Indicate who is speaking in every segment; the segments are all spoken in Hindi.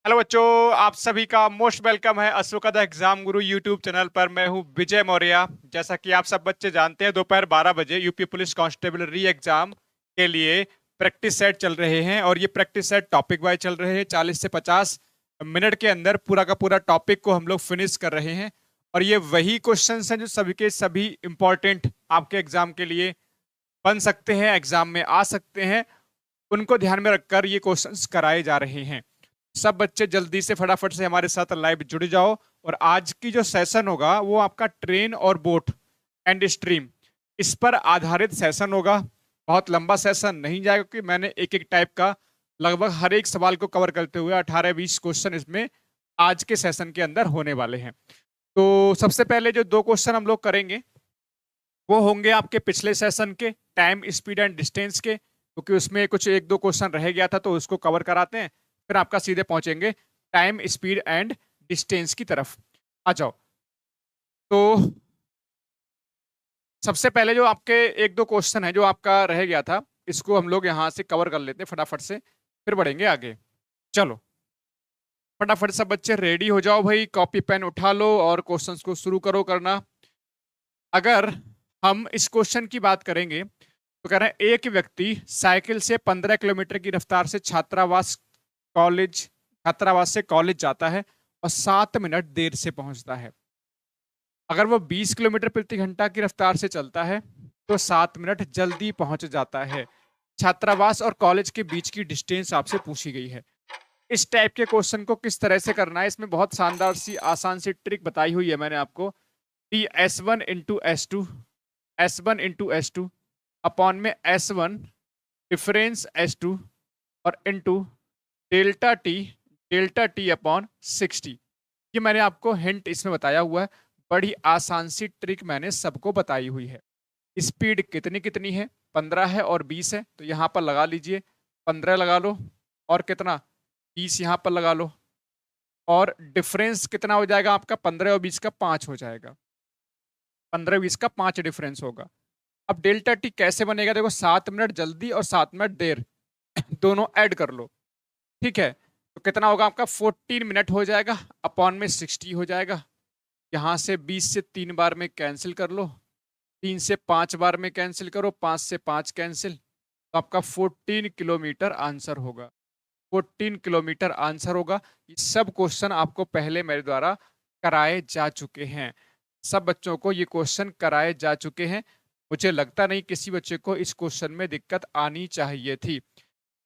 Speaker 1: हेलो बच्चों, आप सभी का मोस्ट वेलकम है Ashoka the exam Guru YouTube channel पर। मैं हूं विजय मौर्य। जैसा कि आप सब बच्चे जानते हैं, दोपहर 12 बजे यूपी पुलिस कांस्टेबल री एग्जाम के लिए प्रैक्टिस सेट चल रहे हैं और ये प्रैक्टिस सेट टॉपिक वाइज चल रहे हैं। 40 से 50 मिनट के अंदर पूरा का पूरा टॉपिक को हम लोग फिनिश कर रहे हैं और ये वही क्वेश्चंस हैं जो सभी के सभी इंपॉर्टेंट आपके एग्जाम के लिए बन सकते हैं, एग्जाम में आ सकते हैं। उनको ध्यान में रखकर ये क्वेश्चंस कराए जा रहे हैं। सब बच्चे जल्दी से फटाफट से हमारे साथ लाइव जुड़ जाओ। और आज की जो सेशन होगा वो आपका ट्रेन और बोट एंड स्ट्रीम, इस पर आधारित सेशन होगा। बहुत लंबा सेशन नहीं जाएगा क्योंकि मैंने एक एक टाइप का लगभग हर एक सवाल को कवर करते हुए 18-20 क्वेश्चन इसमें आज के सेशन के अंदर होने वाले हैं। तो सबसे पहले जो दो क्वेश्चन हम लोग करेंगे वो होंगे आपके पिछले सेशन के टाइम स्पीड एंड डिस्टेंस के, क्योंकि उसमें कुछ एक दो क्वेश्चन रह गया था तो उसको कवर कराते हैं। फिर आपका सीधे पहुंचेंगे टाइम स्पीड एंड डिस्टेंस की तरफ। आ जाओ। तो सबसे पहले जो आपके एक दो क्वेश्चन है जो आपका रह गया था, इसको हम लोग यहां से कवर कर लेते हैं फटाफट से, फिर बढ़ेंगे आगे। चलो फटाफट सब बच्चे रेडी हो जाओ भाई, कॉपी पेन उठा लो और क्वेश्चंस को शुरू करो करना। अगर हम इस क्वेश्चन की बात करेंगे तो कह रहे हैं एक व्यक्ति साइकिल से 15 किलोमीटर की रफ्तार से छात्रावास से कॉलेज जाता है और 7 मिनट देर से पहुंचता है। अगर वो 20 किलोमीटर प्रति घंटा की रफ्तार से चलता है तो 7 मिनट जल्दी पहुंच जाता है। छात्रावास और कॉलेज के बीच की डिस्टेंस आपसे पूछी गई है। इस टाइप के क्वेश्चन को किस तरह से करना है, इसमें बहुत शानदार सी आसान सी ट्रिक बताई हुई है मैंने आपको। T S one into S two upon में S1 डिफरेंस S2 और इंटू डेल्टा टी अपॉन 60। ये मैंने आपको हिंट इसमें बताया हुआ है। बड़ी आसान सी ट्रिक मैंने सबको बताई हुई है। स्पीड कितनी कितनी है, 15 है और 20 है, तो यहाँ पर लगा लीजिए 15 लगा लो और कितना 20 यहाँ पर लगा लो। और डिफरेंस कितना हो जाएगा आपका, 15 और 20 का 5 हो जाएगा। 15-20 का 5 डिफरेंस होगा। अब डेल्टा टी कैसे बनेगा, देखो 7 मिनट जल्दी और 7 मिनट देर दोनों ऐड कर लो। ठीक है, तो कितना होगा आपका 14 मिनट हो जाएगा, अपॉन में 60 हो जाएगा। यहाँ से 20 से 3 बार में कैंसिल कर लो, 3 से 5 बार में कैंसिल करो, 5 से 5 कैंसिल, तो आपका 14 किलोमीटर आंसर होगा। 14 किलोमीटर आंसर होगा। ये सब क्वेश्चन आपको पहले मेरे द्वारा कराए जा चुके हैं। सब बच्चों को ये क्वेश्चन कराए जा चुके हैं। मुझे लगता नहीं किसी बच्चे को इस क्वेश्चन में दिक्कत आनी चाहिए थी।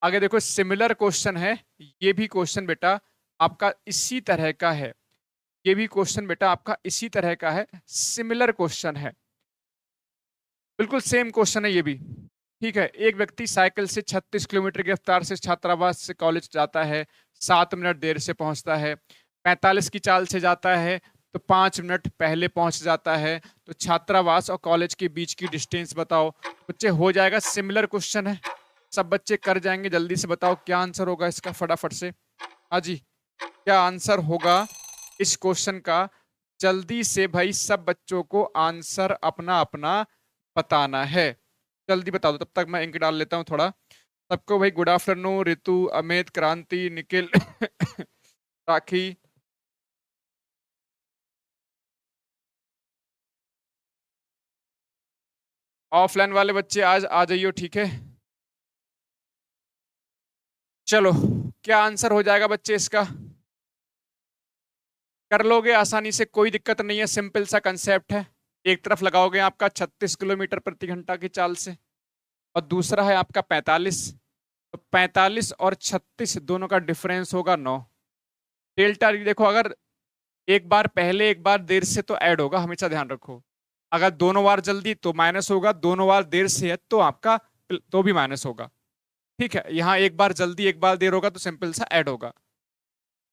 Speaker 1: आगे देखो सिमिलर क्वेश्चन है। ये भी क्वेश्चन बेटा आपका इसी तरह का है। ये भी क्वेश्चन बेटा आपका इसी तरह का है, सिमिलर क्वेश्चन है, बिल्कुल सेम क्वेश्चन है ये भी। ठीक है, एक व्यक्ति साइकिल से 36 किलोमीटर की रफ्तार से छात्रावास से कॉलेज जाता है, 7 मिनट देर से पहुंचता है। 45 की चाल से जाता है तो 5 मिनट पहले पहुंच जाता है। तो छात्रावास और कॉलेज के बीच की डिस्टेंस बताओ। बच्चे हो जाएगा, सिमिलर क्वेश्चन है, सब बच्चे कर जाएंगे। जल्दी से बताओ क्या आंसर होगा इसका, फटाफट से। हाँ जी, क्या आंसर होगा इस क्वेश्चन का? जल्दी से भाई सब बच्चों को आंसर अपना अपना बताना है। जल्दी बता दो, तब तक मैं इंक डाल लेता हूँ थोड़ा। सबको भाई गुड आफ्टरनून, रितु, अमित, क्रांति, निखिल राखी। ऑफलाइन वाले बच्चे आज आ जाइयो, ठीक है। चलो, क्या आंसर हो जाएगा बच्चे इसका? कर लोगे आसानी से, कोई दिक्कत नहीं है, सिंपल सा कंसेप्ट है। एक तरफ लगाओगे आपका 36 किलोमीटर प्रति घंटा की चाल से और दूसरा है आपका 45। तो 45 और 36 दोनों का डिफरेंस होगा 9। डेल्टा देखो, अगर एक बार पहले एक बार देर से तो ऐड होगा, हमेशा ध्यान रखो। अगर दोनों बार जल्दी तो माइनस होगा, दोनों बार देर से है तो आपका तो भी माइनस होगा। ठीक है, यहाँ एक बार जल्दी एक बार देर होगा तो सिंपल सा ऐड होगा।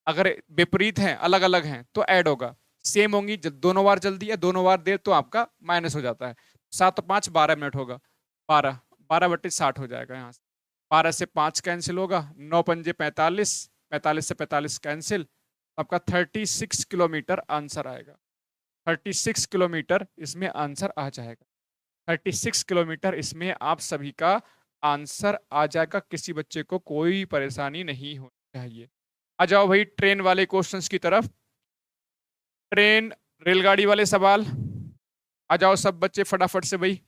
Speaker 1: अगर विपरीत हैं, अलग अलग हैं, तो ऐड होगा। सेम होंगी, दोनों बार जल्दी है दोनों बार देर तो आपका माइनस हो जाता है। 7 और 5 12 मिनट होगा, 12 12/60 हो जाएगा। यहाँ से 12 से 5 कैंसिल होगा, 9 पंजे 45, 45 से 45 कैंसिल, आपका 36 किलोमीटर आंसर आएगा। 36 किलोमीटर इसमें आंसर आ जाएगा। 36 किलोमीटर इसमें आप सभी का आंसर आ जाएगा। किसी बच्चे को कोई परेशानी नहीं होनी चाहिए। आ जाओ भाई ट्रेन वाले क्वेश्चंस की तरफ। ट्रेन रेलगाड़ी वाले सवाल। आ जाओ सब बच्चे फटाफट से भाई।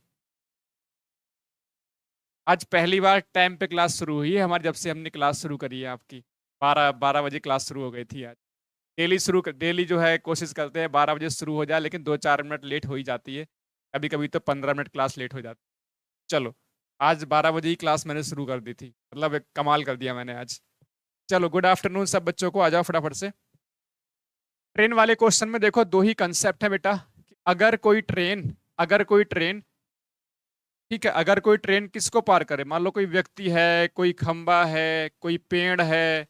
Speaker 1: आज पहली बार टाइम पे क्लास शुरू हुई है हमारी, जब से हमने क्लास शुरू करी है आपकी। 12 बजे क्लास शुरू हो गई थी आज। डेली जो है कोशिश करते हैं 12 बजे शुरू हो जाए, लेकिन 2-4 मिनट लेट हो ही जाती है। कभी कभी तो 15 मिनट क्लास लेट हो जाती है। चलो, आज 12 बजे ही क्लास मैंने शुरू कर दी थी, मतलब एक कमाल कर दिया मैंने आज। चलो, गुड आफ्टरनून सब बच्चों को। आ जाओ फटाफट से। ट्रेन वाले क्वेश्चन में देखो दो ही कंसेप्ट है बेटा। अगर कोई ट्रेन ठीक है, अगर कोई ट्रेन किसको पार करे, मान लो कोई व्यक्ति है, कोई खंबा है, कोई पेड़ है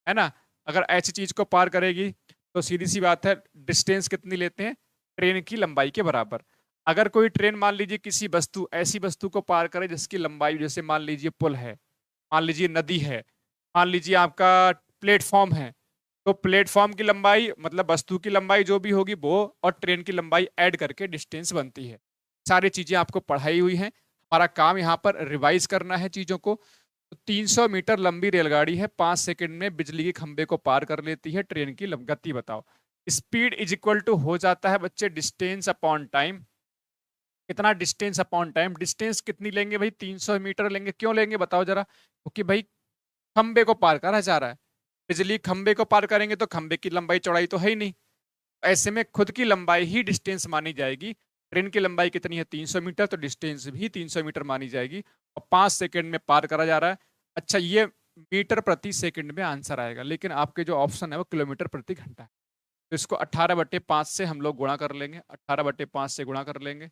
Speaker 1: ना। अगर ऐसी चीज को पार करेगी तो सीधी सी बात है, डिस्टेंस कितनी लेते हैं, ट्रेन की लंबाई के बराबर। अगर कोई ट्रेन मान लीजिए किसी वस्तु, ऐसी वस्तु को पार करे जिसकी लंबाई, जैसे मान लीजिए पुल है, मान लीजिए नदी है, मान लीजिए आपका प्लेटफॉर्म है, तो प्लेटफॉर्म की लंबाई मतलब वस्तु की लंबाई जो भी होगी वो, और ट्रेन की लंबाई ऐड करके डिस्टेंस बनती है। सारी चीजें आपको पढ़ाई हुई हैं, हमारा काम यहाँ पर रिवाइज करना है चीजों को। तो 300 मीटर लंबी रेलगाड़ी है, 5 सेकंड में बिजली के खंभे को पार कर लेती है। ट्रेन की गति बताओ। स्पीड इज इक्वल टू हो जाता है बच्चे डिस्टेंस अपॉन टाइम। कितना डिस्टेंस अपॉन टाइम, डिस्टेंस कितनी लेंगे भाई, 300 मीटर लेंगे। क्यों लेंगे बताओ जरा, क्योंकि भाई खंबे को पार करा जा रहा है। बिजली खंबे को पार करेंगे तो खंबे की लंबाई चौड़ाई तो है ही नहीं, ऐसे में खुद की लंबाई ही डिस्टेंस मानी जाएगी। ट्रेन की लंबाई कितनी है, 300 मीटर, तो डिस्टेंस भी 300 मीटर मानी जाएगी, और 5 सेकंड में पार करा जा रहा है। अच्छा, ये मीटर प्रति सेकंड में आंसर आएगा, लेकिन आपके जो ऑप्शन है वो किलोमीटर प्रति घंटा है। तो इसको 18/5 से हम लोग गुणा कर लेंगे, 18/5 से गुणा कर लेंगे।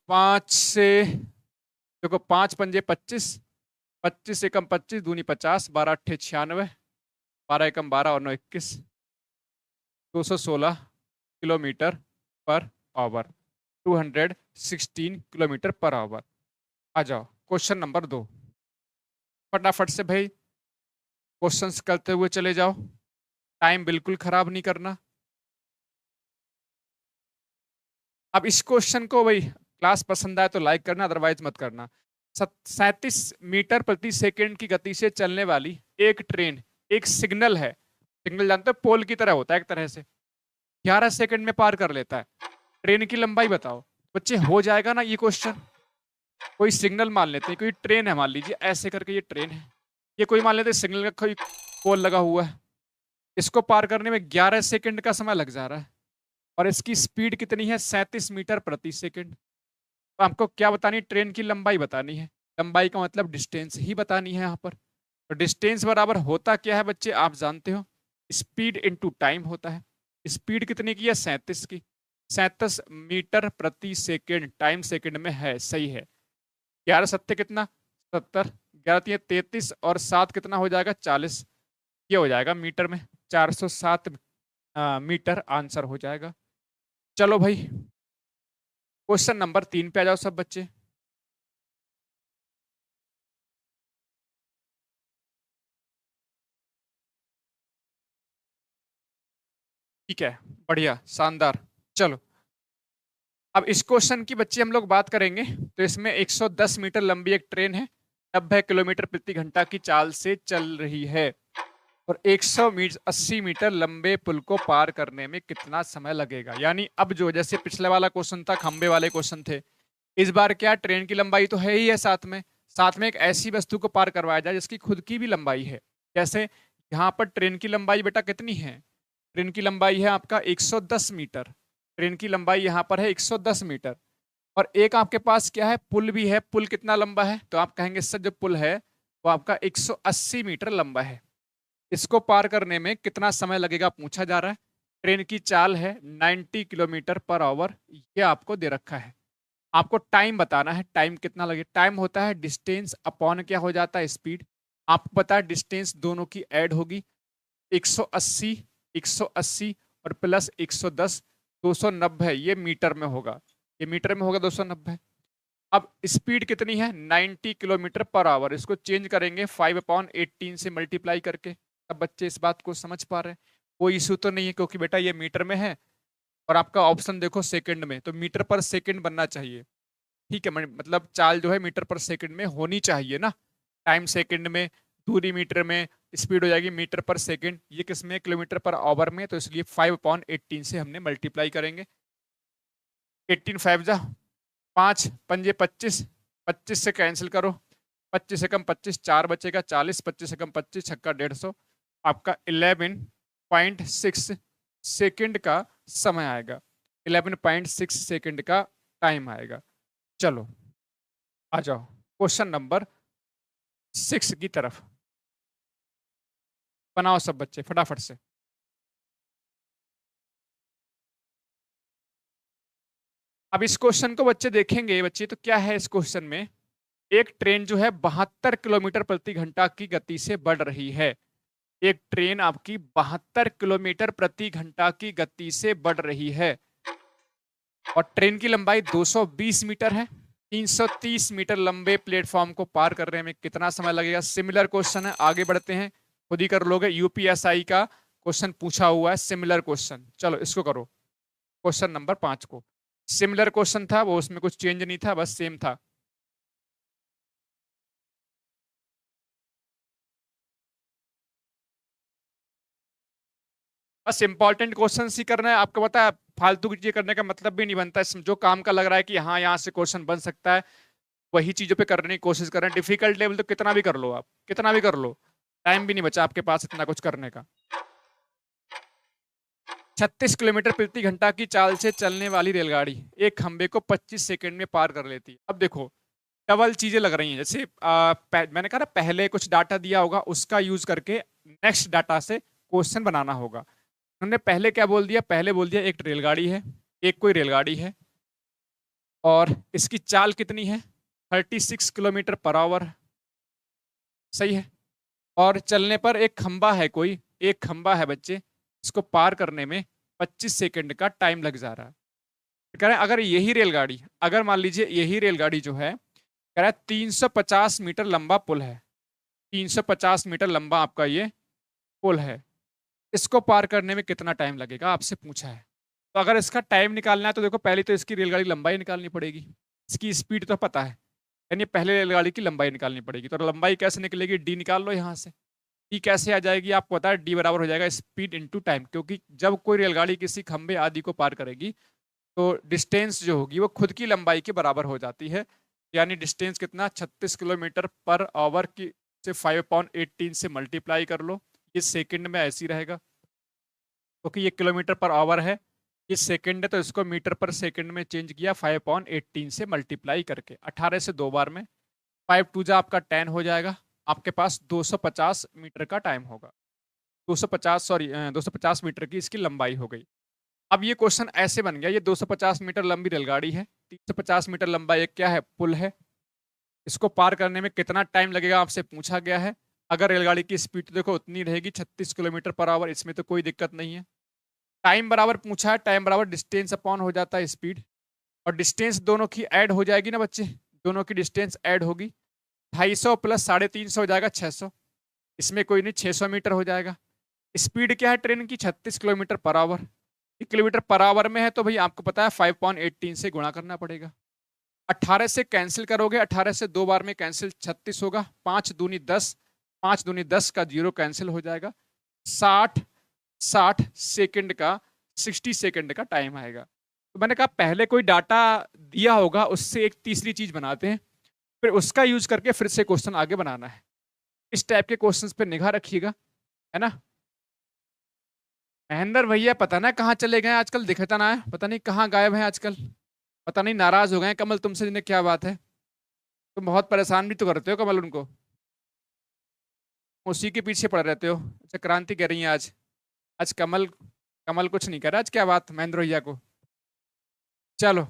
Speaker 1: 5 से देखो, 5×5 = 25, 25 एकम 25, दूनी 50, 12×8 = 96, 12 एकम 12 और 9 = 21, 216 kilometre per hour, 216 kilometre per hour. आ जाओ क्वेश्चन नंबर 2, फटाफट से भाई क्वेश्चंस करते हुए चले जाओ, टाइम बिल्कुल खराब नहीं करना। अब इस क्वेश्चन को भाई, क्लास पसंद आए तो लाइक करना, अदरवाइज मत करना। 37 मीटर प्रति सेकंड की गति से चलने वाली एक ट्रेन, एक सिग्नल है, सिग्नल जानते हो पोल की तरह होता है एक तरह से, 11 सेकंड में पार कर लेता है। ट्रेन की लंबाई बताओ। बच्चे हो जाएगा ना ये क्वेश्चन। कोई सिग्नल मान लेते हैं, कोई ट्रेन है मान लीजिए, ऐसे करके ये ट्रेन है, ये कोई मान लेते हैं सिग्नल का कोई पोल लगा हुआ है, इसको पार करने में 11 सेकंड का समय लग जा रहा है, और इसकी स्पीड कितनी है, 37 मीटर प्रति सेकंड। तो आपको क्या बतानी है, ट्रेन की लंबाई बतानी है। लंबाई का मतलब डिस्टेंस ही बतानी है यहाँ पर। तो डिस्टेंस बराबर होता क्या है बच्चे, आप जानते हो, स्पीड इनटू टाइम होता है। स्पीड कितनी की है, 37 की, 37 मीटर प्रति सेकंड, टाइम सेकंड में है, सही है। 11×7 कितना, 70, 11×3 = 33, और 7 कितना हो जाएगा, 40, ये हो जाएगा मीटर में, 407 मीटर आंसर हो जाएगा। चलो भाई, क्वेश्चन नंबर 3 पे आ जाओ सब बच्चे। ठीक है, बढ़िया, शानदार। चलो, अब इस क्वेश्चन की बच्चे हम लोग बात करेंगे। तो इसमें 110 मीटर लंबी एक ट्रेन है, 90 किलोमीटर प्रति घंटा की चाल से चल रही है, और 180 मीटर लंबे पुल को पार करने में कितना समय लगेगा। यानी अब जो, जैसे पिछले वाला क्वेश्चन था, खंबे वाले क्वेश्चन थे, इस बार क्या, ट्रेन की लंबाई तो है ही है, साथ में एक ऐसी वस्तु को पार करवाया जाए जिसकी खुद की भी लंबाई है। जैसे यहाँ पर ट्रेन की लंबाई बेटा कितनी है, ट्रेन की लंबाई है आपका 110 मीटर, ट्रेन की लंबाई यहाँ पर है 110 मीटर। और एक आपके पास क्या है, पुल भी है। पुल कितना लंबा है, तो आप कहेंगे सर जो पुल है वो आपका 180 मीटर लंबा है, इसको पार करने में कितना समय लगेगा पूछा जा रहा है। ट्रेन की चाल है 90 किलोमीटर पर आवर, ये आपको दे रखा है। आपको टाइम बताना है, टाइम कितना लगे। टाइम होता है डिस्टेंस अपॉन क्या हो जाता है, स्पीड। आपको पता है डिस्टेंस दोनों की ऐड होगी, 180 180 और प्लस 110, 290, ये मीटर में होगा, ये मीटर में होगा 290। अब स्पीड कितनी है, 90 किलोमीटर पर आवर, इसको चेंज करेंगे 5/18 से मल्टीप्लाई करके। अब बच्चे इस बात को समझ पा रहे हैं, कोई इशू तो नहीं है, क्योंकि बेटा ये मीटर में है, और आपका ऑप्शन देखो सेकंड में, तो मीटर पर सेकंड बनना चाहिए। ठीक है, मतलब चाल जो है मीटर पर सेकंड में होनी चाहिए ना। टाइम सेकंड में, दूरी मीटर में, स्पीड हो जाएगी मीटर पर सेकेंड, ये किस में किलोमीटर पर आवर में, तो इसलिए 5/18 से हमने मल्टीप्लाई करेंगे। 18 5 जा 5 पंजे 25, 25 से कैंसिल करो, 25 से कम 25, 4 बचेगा 40, 25 से कम 25, छक्का 150, आपका 11.6 सेकंड का समय आएगा, 11.6 सेकंड का टाइम आएगा। चलो आ जाओ क्वेश्चन नंबर 6 की तरफ, बनाओ सब बच्चे फटाफट से। अब इस क्वेश्चन को बच्चे देखेंगे, बच्चे तो क्या है इस क्वेश्चन में, एक ट्रेन जो है 72 किलोमीटर प्रति घंटा की गति से बढ़ रही है। एक ट्रेन आपकी 72 किलोमीटर प्रति घंटा की गति से बढ़ रही है और ट्रेन की लंबाई 220 मीटर है। 330 मीटर लंबे प्लेटफॉर्म को पार करने में कितना समय लगेगा? सिमिलर क्वेश्चन है, आगे बढ़ते हैं, खुद ही कर लोगे। यूपीएसआई का क्वेश्चन पूछा हुआ है, सिमिलर क्वेश्चन। चलो इसको करो, क्वेश्चन नंबर 5 को। सिमिलर क्वेश्चन था वो, उसमें कुछ चेंज नहीं था, बस सेम था। बस इंपॉर्टेंट क्वेश्चन ही करना है, आपको पता है फालतू की चीजें करने का मतलब भी नहीं बनता है। जो काम का लग रहा है कि हाँ यहाँ से क्वेश्चन बन सकता है, वही चीजों पे करने की कोशिश कर रहे हैं। डिफिकल्ट लेवल तो कितना भी कर लो आप, कितना भी कर लो, टाइम भी नहीं बचा आपके पास इतना कुछ करने का। 36 किलोमीटर प्रति घंटा की चाल से चलने वाली रेलगाड़ी एक खंबे को 25 सेकंड में पार कर लेती है। अब देखो डबल चीजें लग रही हैं, जैसे मैंने कहा ना पहले कुछ डाटा दिया होगा, उसका यूज करके नेक्स्ट डाटा से क्वेश्चन बनाना होगा। उन्होंने पहले क्या बोल दिया, पहले बोल दिया एक रेलगाड़ी है, एक कोई रेलगाड़ी है और इसकी चाल कितनी है 36 किलोमीटर पर आवर, सही है। और चलने पर एक खंबा है, कोई एक खंबा है बच्चे, इसको पार करने में 25 सेकंड का टाइम लग जा रहा है। कह रहे हैं अगर यही रेलगाड़ी, अगर मान लीजिए यही रेलगाड़ी जो है, कह रहा है 350 मीटर लंबा पुल है, 350 मीटर लंबा आपका ये पुल है, इसको पार करने में कितना टाइम लगेगा आपसे पूछा है। तो अगर इसका टाइम निकालना है तो देखो पहले तो इसकी रेलगाड़ी लंबाई निकालनी पड़ेगी, इसकी स्पीड तो पता है, यानी पहले रेलगाड़ी की लंबाई निकालनी पड़ेगी। तो लंबाई कैसे निकलेगी, डी निकाल लो यहाँ से। डी कैसे आ जाएगी आपको पता है, डी बराबर हो जाएगा स्पीड इंटू टाइम, क्योंकि जब कोई रेलगाड़ी किसी खंबे आदि को पार करेगी तो डिस्टेंस जो होगी वो खुद की लंबाई के बराबर हो जाती है। यानी डिस्टेंस कितना 36 किलोमीटर पर आवर की से 5/18 से मल्टीप्लाई कर लो, ये सेकंड में ऐसी रहेगा क्योंकि ये किलोमीटर पर आवर है, ये सेकंड है तो इसको मीटर पर सेकंड में चेंज किया 5/18 से मल्टीप्लाई करके। 18 से 2 बार में 5 2 जा आपका 10 हो जाएगा, आपके पास 250 मीटर का टाइम होगा। 250 मीटर की इसकी लंबाई हो गई। अब ये क्वेश्चन ऐसे बन गया, ये 250 मीटर लंबी रेलगाड़ी है, 350 मीटर लंबा एक क्या है पुल है, इसको पार करने में कितना टाइम लगेगा आपसे पूछा गया है। अगर रेलगाड़ी की स्पीड देखो उतनी रहेगी 36 किलोमीटर पर आवर, इसमें तो कोई दिक्कत नहीं है। टाइम बराबर पूछा है, टाइम बराबर डिस्टेंस अपॉन हो जाता है स्पीड, और डिस्टेंस दोनों की ऐड हो जाएगी ना बच्चे, दोनों की डिस्टेंस ऐड होगी, 250 प्लस 350 हो जाएगा 600, इसमें कोई नहीं 600 मीटर हो जाएगा। स्पीड क्या है ट्रेन की 36 kilometre per our, kilometre per our में है तो भाई आपको पता है 5/18 से गुणा करना पड़ेगा। 18 से कैंसिल करोगे, 18 से 2 बार में कैंसिल 36 होगा, 5 दूनी 10, 5 दूनी 10 का 0 कैंसिल हो जाएगा, 60 सेकंड का 60 सेकंड का टाइम आएगा। तो मैंने कहा पहले कोई डाटा दिया होगा उससे एक तीसरी चीज बनाते हैं, फिर उसका यूज करके फिर से क्वेश्चन आगे बनाना है। इस टाइप के क्वेश्चंस पे निगाह रखिएगा, है ना। महेंद्र भैया पता ना कहाँ चले गए आजकल, दिखता ना है, पता नहीं कहाँ गायब हैं आजकल, पता नहीं नाराज हो गए कमल तुमसे, जिन्हें क्या बात है, तुम बहुत परेशान भी तो करते हो कमल उनको, उसी के पीछे पड़ रहते हो। अच्छा क्रांति कह रही है आज, आज कमल कमल कुछ नहीं कह रहा, आज क्या बात महेंद्र भैया को। चलो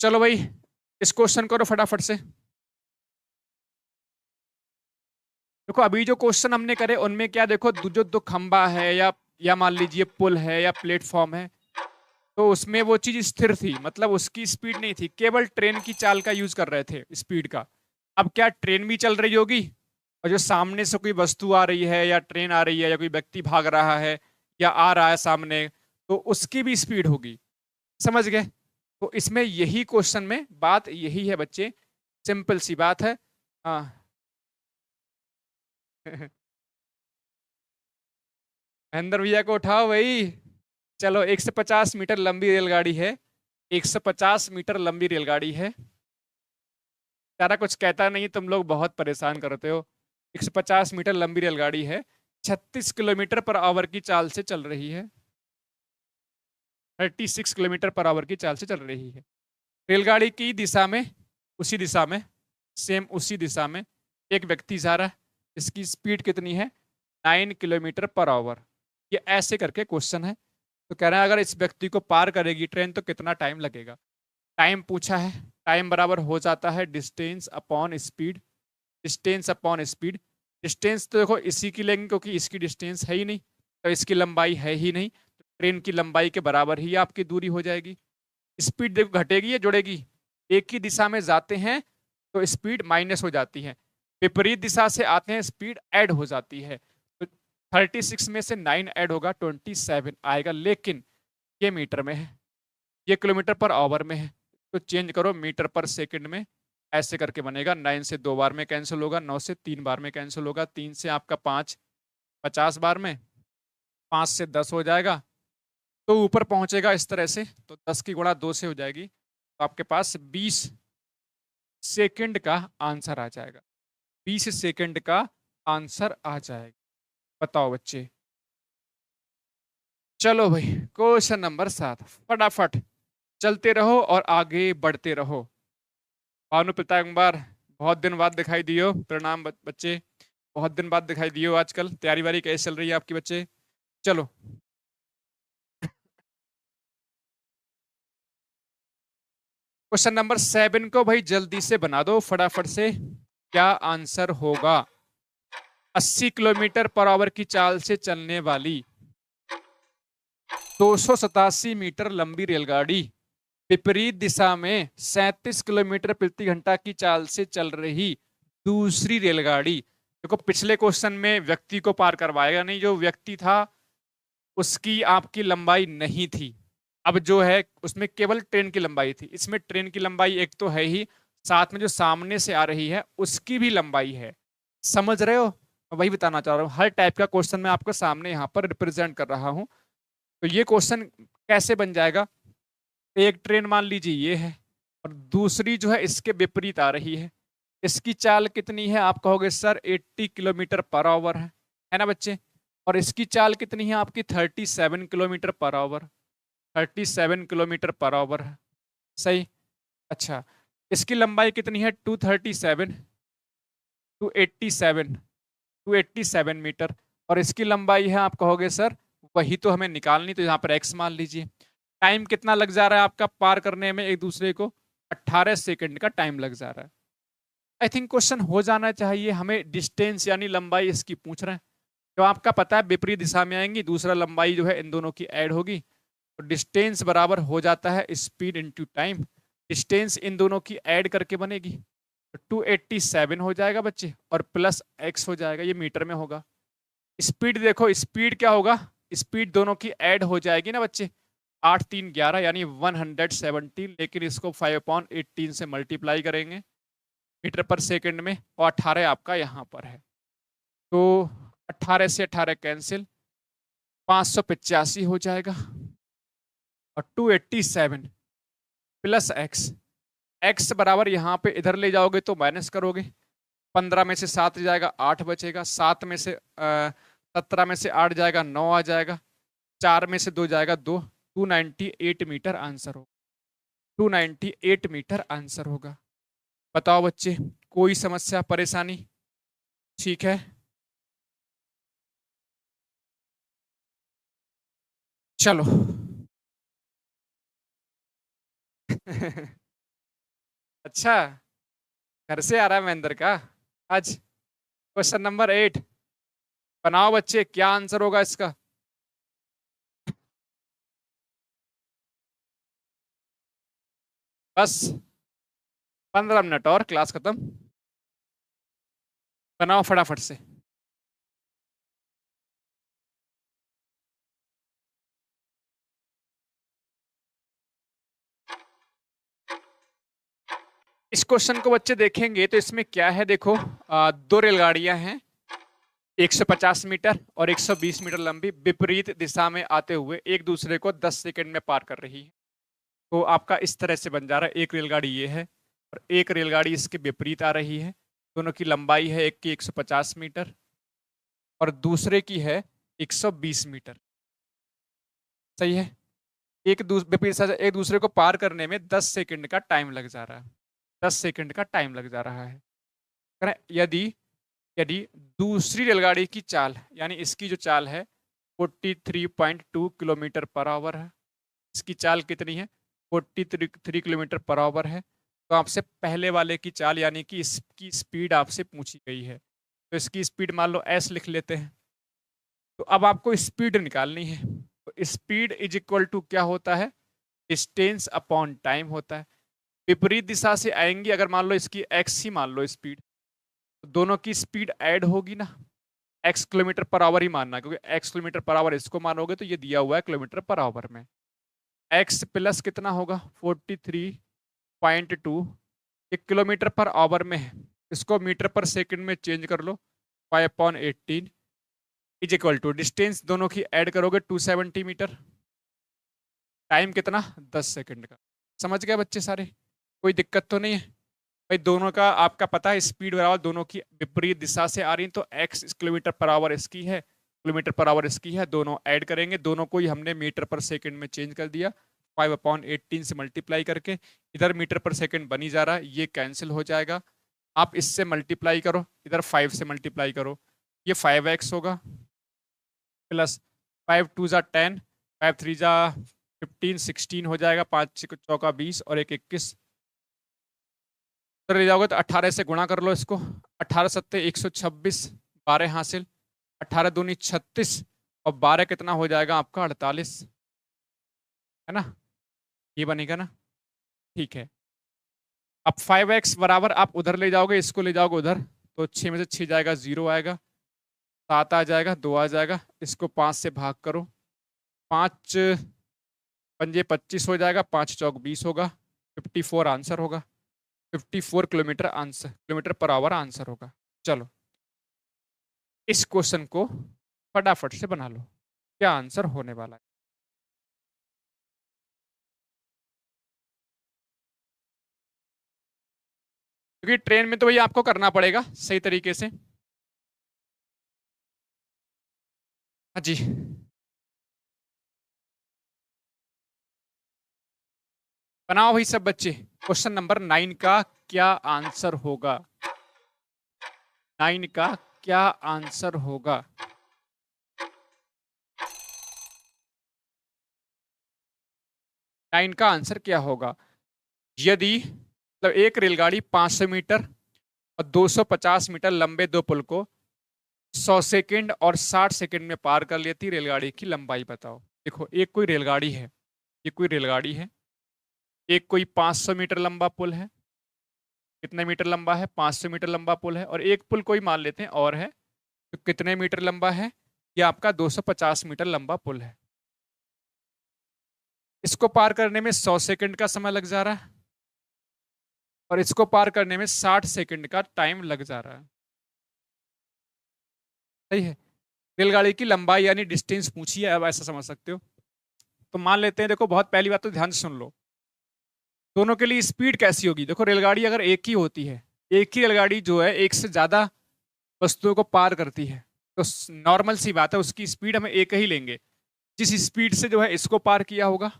Speaker 1: चलो भाई इस क्वेश्चन करो फटाफट से। देखो अभी जो क्वेश्चन हमने करे उनमें क्या देखो, जो दो खंबा है या मान लीजिए पुल है या प्लेटफॉर्म है, तो उसमें वो चीज स्थिर थी, मतलब उसकी स्पीड नहीं थी, केवल ट्रेन की चाल का यूज कर रहे थे स्पीड का। अब क्या ट्रेन भी चल रही होगी और जो सामने से कोई वस्तु आ रही है या ट्रेन आ रही है या कोई व्यक्ति भाग रहा है या आ रहा है सामने, तो उसकी भी स्पीड होगी, समझ गए। तो इसमें यही क्वेश्चन में बात यही है बच्चे, सिंपल सी बात है। हाँ महेंद्र भैया को उठाओ भाई। चलो, 150 मीटर लंबी रेलगाड़ी है। 150 मीटर लंबी रेलगाड़ी है। सारा कुछ कहता नहीं, तुम लोग बहुत परेशान करते हो। 150 मीटर लंबी रेलगाड़ी है। 36 किलोमीटर पर आवर की चाल से चल रही है। 36 किलोमीटर पर आवर की चाल से चल रही है। रेलगाड़ी की दिशा में, उसी दिशा में, सेम उसी दिशा में एक व्यक्ति जा रहा है। इसकी स्पीड कितनी है? 9 किलोमीटर पर आवर। ये ऐसे करके क्वेश्चन है। तो कह रहे हैं अगर इस व्यक्ति को पार करेगी ट्रेन तो कितना टाइम लगेगा। टाइम पूछा है। टाइम बराबर हो जाता है distance upon speed. Distance upon speed. Distance तो देखो इसी की लेंगे क्योंकि इसकी डिस्टेंस है ही नहीं, तो इसकी लंबाई है ही नहीं, तो ट्रेन की लंबाई के बराबर ही आपकी दूरी हो जाएगी। स्पीड देखो घटेगी या जुड़ेगी? एक ही दिशा में जाते हैं तो स्पीड माइनस हो जाती है, विपरीत दिशा से आते हैं स्पीड ऐड हो जाती है। तो 36 में से 9 ऐड होगा, 27 आएगा। लेकिन ये मीटर में है, ये किलोमीटर पर आवर में है, तो चेंज करो मीटर पर सेकंड में। ऐसे करके बनेगा। 9 से 2 बार में कैंसिल होगा, 9 से 3 बार में कैंसिल होगा, 3 से आपका 5, 50 बार में, 5 से 10 हो जाएगा, तो ऊपर पहुंचेगा इस तरह से। तो 10 की गुणा 2 से हो जाएगी, तो आपके पास 20 सेकंड का आंसर आ जाएगा। 20 सेकंड का आंसर आ जाएगा। बताओ बच्चे। चलो भाई, क्वेश्चन नंबर 7, फटाफट चलते रहो और आगे बढ़ते रहो। भानु कुमार, बहुत दिन बाद दिखाई दियो। प्रणाम बच्चे, बहुत दिन बाद दिखाई दियो। आजकल तैयारी वारी कैसे चल रही है आपकी बच्चे? चलो, क्वेश्चन नंबर 7 को भाई जल्दी से बना दो फटाफट से। क्या आंसर होगा? 80 किलोमीटर पर आवर की चाल से चलने वाली 287 मीटर लंबी रेलगाड़ी विपरीत दिशा में 37 किलोमीटर प्रति घंटा की चाल से चल रही दूसरी रेलगाड़ी। देखो पिछले क्वेश्चन में व्यक्ति को पार करवाएगा नहीं, जो व्यक्ति था उसकी आपकी लंबाई नहीं थी। अब जो है उसमें केवल ट्रेन की लंबाई थी, इसमें ट्रेन की लंबाई एक तो है ही, साथ में जो सामने से आ रही है उसकी भी लंबाई है। समझ रहे हो? मैं वही बताना चाह रहा हूँ, हर टाइप का क्वेश्चन मैं आपको सामने यहाँ पर रिप्रेजेंट कर रहा हूँ। तो ये क्वेश्चन कैसे बन जाएगा? एक ट्रेन मान लीजिए ये है, और दूसरी जो है इसके विपरीत आ रही है। इसकी चाल कितनी है? आप कहोगे सर 80 किलोमीटर पर आवर है ना बच्चे? और इसकी चाल कितनी है आपकी? 37 kilometre per our. 37 kilometre per our है, सही। अच्छा, इसकी लंबाई कितनी है? 237, 287, 287 मीटर। और इसकी लंबाई है, आप कहोगे सर वही तो हमें निकालनी, तो यहाँ पर एक्स मान लीजिए। टाइम कितना लग जा रहा है आपका पार करने में एक दूसरे को? 18 सेकंड का टाइम लग जा रहा है। आई थिंक क्वेश्चन हो जाना चाहिए। हमें डिस्टेंस यानी लंबाई इसकी पूछ रहे हैं, तो आपका पता है विपरीत दिशा में आएंगी, दूसरा लंबाई जो है इन दोनों की ऐड होगी, तो डिस्टेंस बराबर हो जाता है speed into time. Distance in दोनों की ऐड करके बनेगी, तो 287 हो जाएगा बच्चे, और प्लस एक्स हो जाएगा, ये मीटर में होगा। स्पीड देखो, स्पीड क्या होगा? स्पीड दोनों की ऐड हो जाएगी ना बच्चे, 8 3 11 यानी 117, लेकिन इसको 5/18 से मल्टीप्लाई करेंगे मीटर पर सेकंड में, और 18 आपका यहाँ पर है, तो 18 से 18 कैंसिल, 585 हो जाएगा। और 287 प्लस एक्स, एक्स बराबर यहाँ पे इधर ले जाओगे तो माइनस करोगे, 15 में से 7 जाएगा 8 बचेगा, 7 में से 17 में से 8 जाएगा 9 आ जाएगा, 4 में से 2 जाएगा 2, 298 मीटर आंसर होगा। 298 मीटर आंसर होगा। बताओ बच्चे, कोई समस्या परेशानी? ठीक है। चलो। अच्छा, घर से आ रहा है महेंद्र का आज। क्वेश्चन नंबर 8 बनाओ बच्चे, क्या आंसर होगा इसका? बस 15 मिनट और क्लास खत्म। बनाओ फटाफट से। इस क्वेश्चन को बच्चे देखेंगे तो इसमें क्या है, देखो दो रेलगाड़ियां हैं, 150 मीटर और 120 मीटर लंबी विपरीत दिशा में आते हुए एक दूसरे को 10 सेकंड में पार कर रही है। तो आपका इस तरह से बन जा रहा है, एक रेलगाड़ी ये है और एक रेलगाड़ी इसके विपरीत आ रही है। दोनों की लंबाई है, एक की 150 मीटर और दूसरे की है 120 मीटर। सही है। विपरीत एक दूसरे को पार करने में 10 सेकंड का टाइम लग जा रहा है। 10 सेकंड का टाइम लग जा रहा है। यदि यदि दूसरी रेलगाड़ी की चाल यानी इसकी जो चाल है 43.2 किलोमीटर पर आवर है, इसकी चाल कितनी है 43 किलोमीटर पर आवर है, तो आपसे पहले वाले की चाल यानी कि इसकी स्पीड आपसे पूछी गई है। तो इसकी स्पीड मान लो s लिख लेते हैं। तो अब आपको स्पीड निकालनी है। तो स्पीड इज इक्वल टू क्या होता है, डिस्टेंस अपॉन टाइम होता है। विपरीत दिशा से आएंगी, अगर मान लो इसकी x ही मान लो स्पीड, तो दोनों की स्पीड ऐड होगी ना। x किलोमीटर पर आवर ही मानना, क्योंकि x किलोमीटर पर आवर इसको मानोगे तो ये दिया हुआ है किलोमीटर पर आवर में। x प्लस कितना होगा 43.2, एक किलोमीटर पर आवर में है, इसको मीटर पर सेकंड में चेंज कर लो 5/18 इज इक्वल टू डिस्टेंस दोनों की ऐड करोगे 270 मीटर। टाइम कितना 10 सेकंड का। समझ गए बच्चे सारे, कोई दिक्कत तो नहीं है भाई। दोनों का आपका पता है स्पीड बराबर दोनों की विपरीत दिशा से आ रही, तो x किलोमीटर पर आवर इसकी है, किलोमीटर पर आवर इसकी है, दोनों ऐड करेंगे, दोनों को ही हमने मीटर पर सेकंड में चेंज कर दिया 5/18 से मल्टीप्लाई करके। इधर मीटर पर सेकंड बनी जा रहा है, ये कैंसिल हो जाएगा। आप इससे मल्टीप्लाई करो, इधर 5 से मल्टीप्लाई करो, ये 5x होगा प्लस 5 2 जा 10, 5 3 जा 15, 16 हो जाएगा, 5 चौका 20 और 1 21। ले जाओगे तो 18 से गुणा कर लो इसको, 18 सत्ते 126, 12 हासिल, 18 दूनी 36 और 12 कितना हो जाएगा आपका 48, है ना, ये बनेगा ना। ठीक है। अब 5x बराबर आप उधर ले जाओगे, इसको ले जाओगे उधर, तो 6 में से 6 जाएगा 0 आएगा, 7 आ जाएगा, 2 आ जाएगा, इसको 5 से भाग करो, 5 पंजे 25 हो जाएगा, 5 चौक 20 होगा, 54 आंसर होगा। 54 kilometre answer, kilometre per our answer होगा। चलो इस क्वेश्चन को फटाफट से बना लो, क्या आंसर होने वाला है। क्योंकि ट्रेन में तो भैया आपको करना पड़ेगा सही तरीके से। हाँ जी, बनाओ भाई सब बच्चे। क्वेश्चन नंबर 9 का क्या आंसर होगा, 9 का क्या आंसर होगा। नाइन का आंसर क्या होगा, यदि मतलब एक रेलगाड़ी 500 मीटर और 250 मीटर लंबे दो पुल को 100 सेकंड और 60 सेकंड में पार कर लेती, रेलगाड़ी की लंबाई बताओ। देखो एक कोई रेलगाड़ी है, ये कोई रेलगाड़ी है, एक कोई 500 मीटर लंबा पुल है, कितने मीटर लंबा है 500 मीटर लंबा पुल है, और एक पुल कोई मान लेते हैं और है, तो कितने मीटर लंबा है, ये आपका 250 मीटर लंबा पुल है। इसको पार करने में 100 सेकंड का समय लग जा रहा है और इसको पार करने में 60 सेकंड का टाइम लग जा रहा है। सही है। रेलगाड़ी की लंबाई यानी डिस्टेंस पूछी है, अब ऐसा समझ सकते हो। तो मान लेते हैं, देखो बहुत पहली बात तो ध्यान से सुन लो, दोनों के लिए स्पीड कैसी होगी। देखो रेलगाड़ी अगर एक ही होती है, एक ही रेलगाड़ी जो है एक से ज्यादा वस्तुओं को पार करती है, तो नॉर्मल सी बात है उसकी स्पीड हम एक ही लेंगे। जिस स्पीड से जो है इसको पार किया होगा,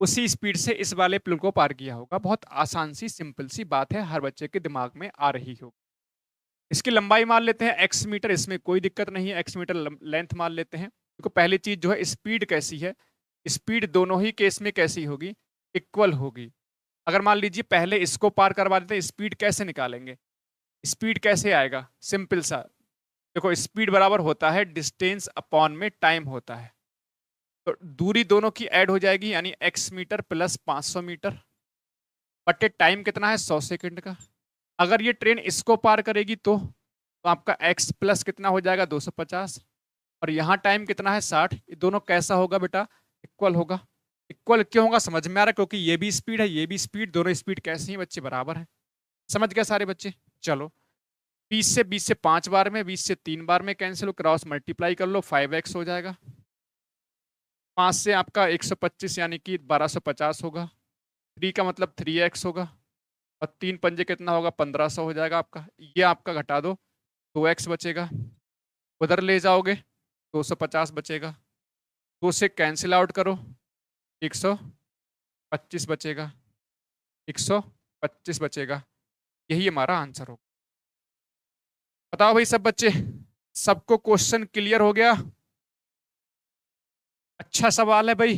Speaker 1: उसी स्पीड से इस वाले पुल को पार किया होगा। बहुत आसान सी सिंपल सी बात है, हर बच्चे के दिमाग में आ रही हो। इसकी लंबाई मान लेते हैं x मीटर, इसमें कोई दिक्कत नहीं है, x मीटर लेंथ मान लेते हैं। देखो पहली चीज जो है स्पीड कैसी है, स्पीड दोनों ही केस में कैसी होगी, इक्वल होगी। अगर मान लीजिए पहले इसको पार करवा देते हैं, स्पीड कैसे निकालेंगे, स्पीड कैसे आएगा, सिंपल सा, देखो स्पीड बराबर होता है डिस्टेंस अपॉन में टाइम होता है। तो दूरी दोनों की ऐड हो जाएगी, यानी x मीटर प्लस 500 मीटर बटे टाइम कितना है 100 सेकंड का। अगर ये ट्रेन इसको पार करेगी तो आपका x प्लस कितना हो जाएगा 250, और यहाँ टाइम कितना है 60। ये दोनों कैसा होगा बेटा, इक्वल होगा। इक्वल क्यों होगा समझ में आ रहा है, क्योंकि ये भी स्पीड है ये भी स्पीड, दोनों स्पीड कैसी है बच्चे, बराबर है। समझ गए सारे बच्चे। चलो 20 से 5 बार में, 20 से 3 बार में कैंसिल, क्रॉस मल्टीप्लाई कर लो, 5x हो जाएगा। 5 से आपका 125 यानी कि 1250 होगा। 3 का मतलब 3x होगा, और 3 पंजे कितना होगा, 1500 हो जाएगा आपका। ये आपका घटा दो, 2x बचेगा। उधर ले जाओगे 250 बचेगा, 2 से कैंसिल आउट करो, 125 बचेगा, 125 बचेगा। यही हमारा आंसर होगा। बताओ भाई सब बच्चे, सबको क्वेश्चन क्लियर हो गया? अच्छा सवाल है भाई,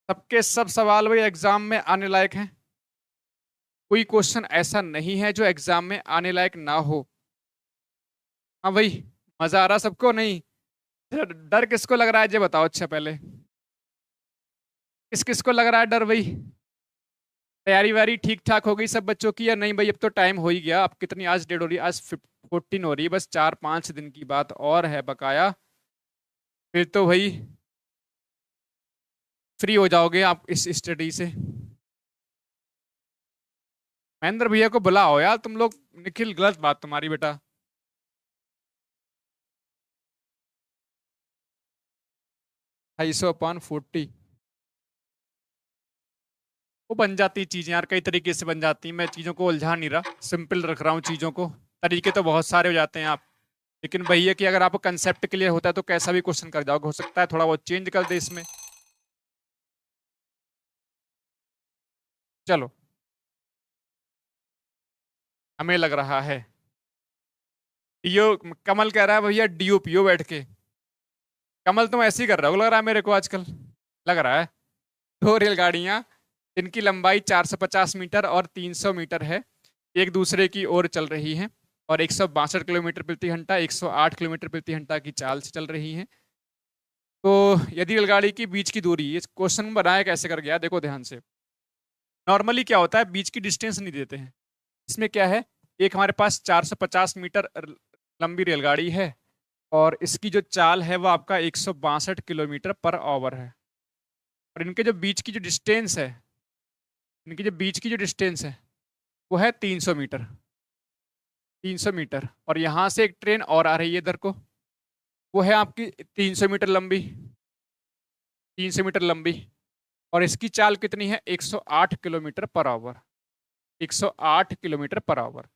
Speaker 1: सबके सब सवाल भाई एग्जाम में आने लायक हैं। कोई क्वेश्चन ऐसा नहीं है जो एग्जाम में आने लायक ना हो। हाँ भाई, मजा आ रहा सबको? नहीं, डर किसको लग रहा है ये बताओ। अच्छा पहले किस किस को लग रहा है डर भाई? तैयारी वारी ठीक ठाक हो गई सब बच्चों की या नहीं भाई? अब तो टाइम हो ही गया। अब कितनी आज डेट हो रही है? आज 14 हो रही है, बस 4-5 दिन की बात और है बकाया। फिर तो भाई फ्री हो जाओगे आप इस स्टडी से। महेंद्र भैया को बुलाओ यार तुम लोग। निखिल, गलत बात तुम्हारी बेटा। 250/40 वो बन जाती चीजें यार, कई तरीके से बन जाती। मैं चीजों को उलझा नहीं रहा, सिंपल रख रहा हूँ चीजों को। तरीके तो बहुत सारे हो जाते हैं आप, लेकिन भैया कि अगर आपको कंसेप्ट क्लियर होता है तो कैसा भी क्वेश्चन कर जाओगे। हो सकता है थोड़ा बहुत चेंज कर दे इसमें। चलो, हमें लग रहा है डीओ। कमल कह रहा है भैया डीओ पीओ बैठ के। कमल तुम ऐसे ही कर रहे हो लग रहा है मेरे को आजकल। लग रहा है दो रेलगाड़ियां, इनकी लंबाई 450 मीटर और 300 मीटर है, एक दूसरे की ओर चल रही हैं और 162 किलोमीटर प्रति घंटा, 108 किलोमीटर प्रति घंटा की चाल से चल रही हैं। तो यदि रेलगाड़ी की बीच की दूरी, इस क्वेश्चन बनाया कैसे कर गया देखो ध्यान से। नॉर्मली क्या होता है, बीच की डिस्टेंस नहीं देते हैं। इसमें क्या है, एक हमारे पास 450 मीटर लंबी रेलगाड़ी है और इसकी जो चाल है वो आपका 162 किलोमीटर पर आवर है। और इनके जो बीच की जो डिस्टेंस है, इनकी जो बीच की जो डिस्टेंस है वो है 300 मीटर। 300 मीटर, और यहाँ से एक ट्रेन और आ रही है इधर को, वो है आपकी 300 मीटर लंबी। 300 मीटर लंबी, और इसकी चाल कितनी है, 108 kilometre per our. 108 kilometre per our.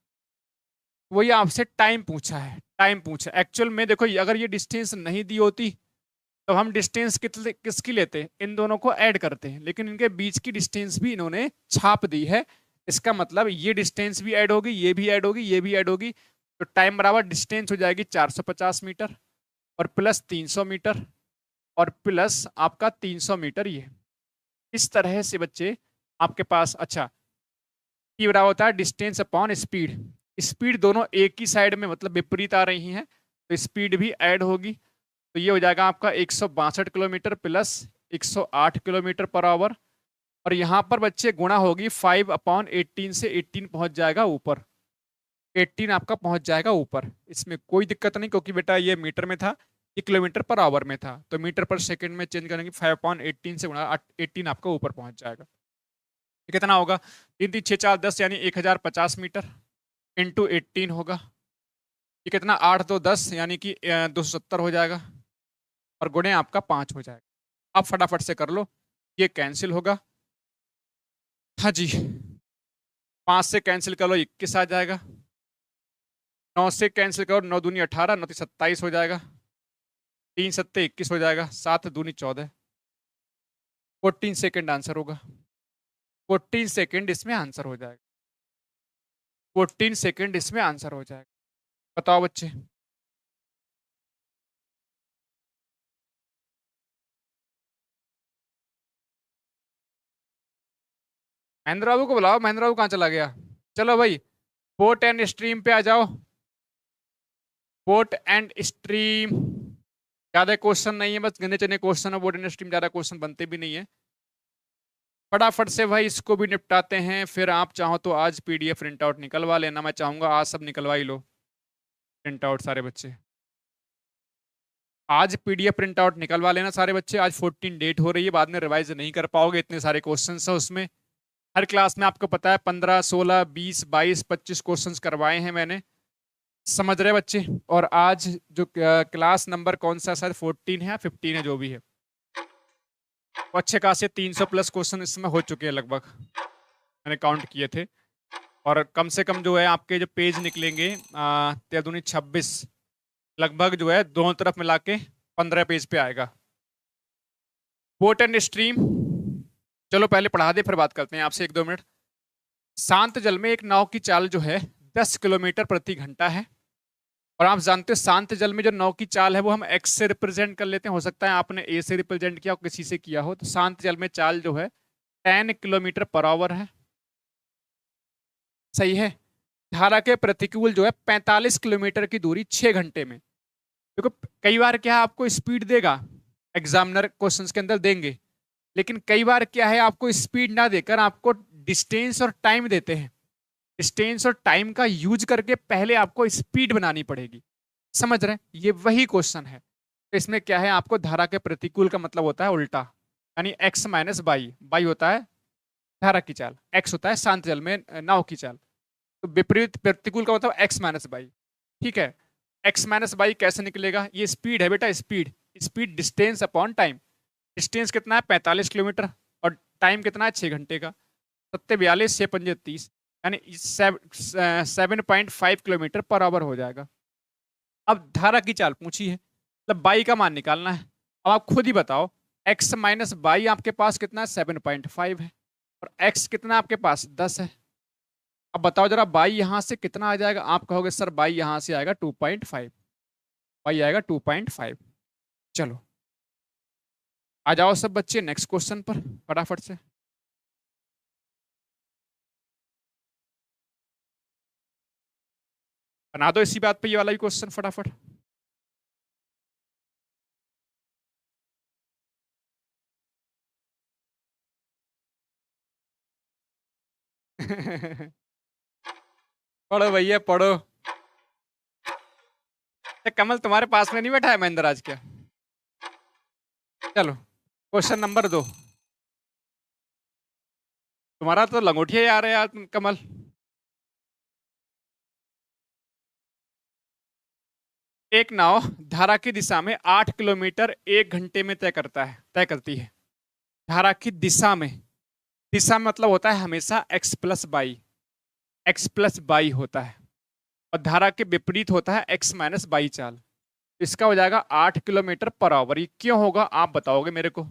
Speaker 1: वही आपसे टाइम पूछा है, टाइम पूछा। एक्चुअल में देखो, अगर ये डिस्टेंस नहीं दी होती तो हम डिस्टेंस किसकी लेते, इन दोनों को ऐड करते हैं, लेकिन इनके बीच की डिस्टेंस भी इन्होंने छाप दी है। इसका मतलब ये डिस्टेंस भी ऐड होगी, ये भी ऐड होगी, ये भी ऐड होगी। तो टाइम बराबर डिस्टेंस हो जाएगी 450 मीटर और प्लस 300 मीटर और प्लस आपका 300 मीटर ये। इस तरह से बच्चे आपके पास, अच्छा, ये बराबर होता है डिस्टेंस अपॉन स्पीड। स्पीड दोनों एक ही साइड में मतलब विपरीत आ रही हैं, तो स्पीड भी ऐड होगी। तो ये हो जाएगा आपका 162 kilometre plus 108 kilometre per our. और यहाँ पर बच्चे गुणा होगी 5/18 से 18 पहुंच जाएगा ऊपर। 18 आपका पहुंच जाएगा ऊपर, इसमें कोई दिक्कत नहीं, क्योंकि बेटा ये मीटर में था, ये किलोमीटर पर आवर में था, तो मीटर पर सेकंड में चेंज करेंगे। 5/18 से गुणा 18 आपका ऊपर पहुंच जाएगा। ये कितना होगा, 3 3 6 4 10 यानी 1050 मीटर इंटू 18 होगा। ये कितना, 8 2 10 यानी कि 270 हो जाएगा, और गुणे आपका 5 हो जाएगा। अब फटाफट से कर लो, ये कैंसिल होगा। हाँ जी, 5 से कैंसिल कर लो 21 आ जाएगा। 9 से कैंसिल करो, 9 दूनी 18, 9 27 हो जाएगा। 3 सत्ते 21 हो जाएगा, 7 दूनी 14। 14 सेकेंड आंसर होगा। 14 सेकेंड इसमें आंसर हो जाएगा। 14 सेकेंड इसमें आंसर हो जाएगा। बताओ बच्चे। महेंद्र बाबू को बुलाओ, महेंद्र बाबू कहाँ चला गया? चलो भाई, पोर्ट एंड स्ट्रीम पे आ जाओ। पोर्ट एंड स्ट्रीम, ज्यादा क्वेश्चन नहीं है, बस गिने चुने क्वेश्चन है। पोर्ट एंड स्ट्रीम ज्यादा क्वेश्चन बनते भी नहीं है। फटाफट से भाई इसको भी निपटाते हैं, फिर आप चाहो तो आज पीडीएफ प्रिंट आउट निकलवा लेना। मैं चाहूंगा आज सब निकलवा ही लो प्रिंट आउट सारे बच्चे। आज पीडीएफ प्रिंट आउट निकलवा लेना सारे बच्चे। आज 14 डेट हो रही है, बाद में रिवाइज नहीं कर पाओगे, इतने सारे क्वेश्चन है उसमें। हर क्लास में आपको पता है 15, 16, 20, 22, 25 क्वेश्चंस करवाए हैं मैंने। समझ रहे बच्चे? और आज जो क्लास नंबर कौन सा, शायद 14 है या 15 है, जो भी है, वो अच्छे खासे 300 प्लस क्वेश्चन इसमें हो चुके हैं लगभग, मैंने काउंट किए थे। और कम से कम जो है आपके जो पेज निकलेंगे 13 26, लगभग जो है दोनों तरफ मिला के 15 पेज पे आएगा। बोट एंड स्ट्रीम, चलो पहले पढ़ा दे फिर बात करते हैं आपसे 1-2 मिनट। शांत जल में एक नाव की चाल जो है 10 किलोमीटर प्रति घंटा है। और आप जानते हो शांत जल में जो नाव की चाल है वो हम एक्स से रिप्रेजेंट कर लेते हैं। हो सकता है आपने ए से रिप्रेजेंट किया हो, किसी से किया हो। तो शांत जल में चाल जो है 10 किलोमीटर पर आवर है। सही है। धारा के प्रतिकूल जो है 45 किलोमीटर की दूरी 6 घंटे में। देखो कई बार क्या है, आपको स्पीड देगा, एग्जामिनर क्वेश्चंस के अंदर देंगे, लेकिन कई बार क्या है आपको स्पीड ना देकर आपको डिस्टेंस और टाइम देते हैं। डिस्टेंस और टाइम का यूज करके पहले आपको स्पीड बनानी पड़ेगी। समझ रहे हैं? ये वही क्वेश्चन है। तो इसमें क्या है, आपको धारा के प्रतिकूल का मतलब होता है उल्टा, यानी एक्स माइनस बाई। बाई होता है धारा की चाल, एक्स होता है शांत जल में नाव की चाल। तो विपरीत प्रतिकूल का मतलब एक्स माइनस बाई। ठीक है, एक्स माइनस बाई कैसे निकलेगा? ये स्पीड है बेटा, speed. Speed distance upon time. Distance कितना है? 45 किलोमीटर। और टाइम कितना है? 6 घंटे का। 742 6 पंजे 30, यानी 7.5 किलोमीटर पर आवर हो जाएगा। अब धारा की चाल पूछी है, मतलब बाई का मान निकालना है। अब आप खुद ही बताओ, एक्स माइनस बाई आपके पास कितना है? 7.5 है। और एक्स कितना आपके पास? 10 है। अब बताओ जरा बाई यहां से कितना आ जाएगा? आप कहोगे सर बाई यहां से आएगा 2.5, बाई आएगा 2.5। चलो आ जाओ सब बच्चे नेक्स्ट क्वेश्चन पर फटाफट से। बना दो इसी बात पे ये वाला भी क्वेश्चन फटाफट। पढ़ो भैया पढ़ो। कमल तुम्हारे पास में नहीं बैठा है महेंद्र आज क्या? चलो क्वेश्चन नंबर 2। तुम्हारा तो लंगोटिया ही आ रहा है यार कमल। एक नाव धारा की दिशा में 8 किलोमीटर 1 घंटे में तय करती है। धारा की दिशा में, दिशा मतलब होता है हमेशा x plus by. X plus by होता है। और धारा के विपरीत होता है एक्स माइनस बाई चाल। इसका हो जाएगा 8 किलोमीटर पर आवर। ये क्यों होगा आप बताओगे मेरे को?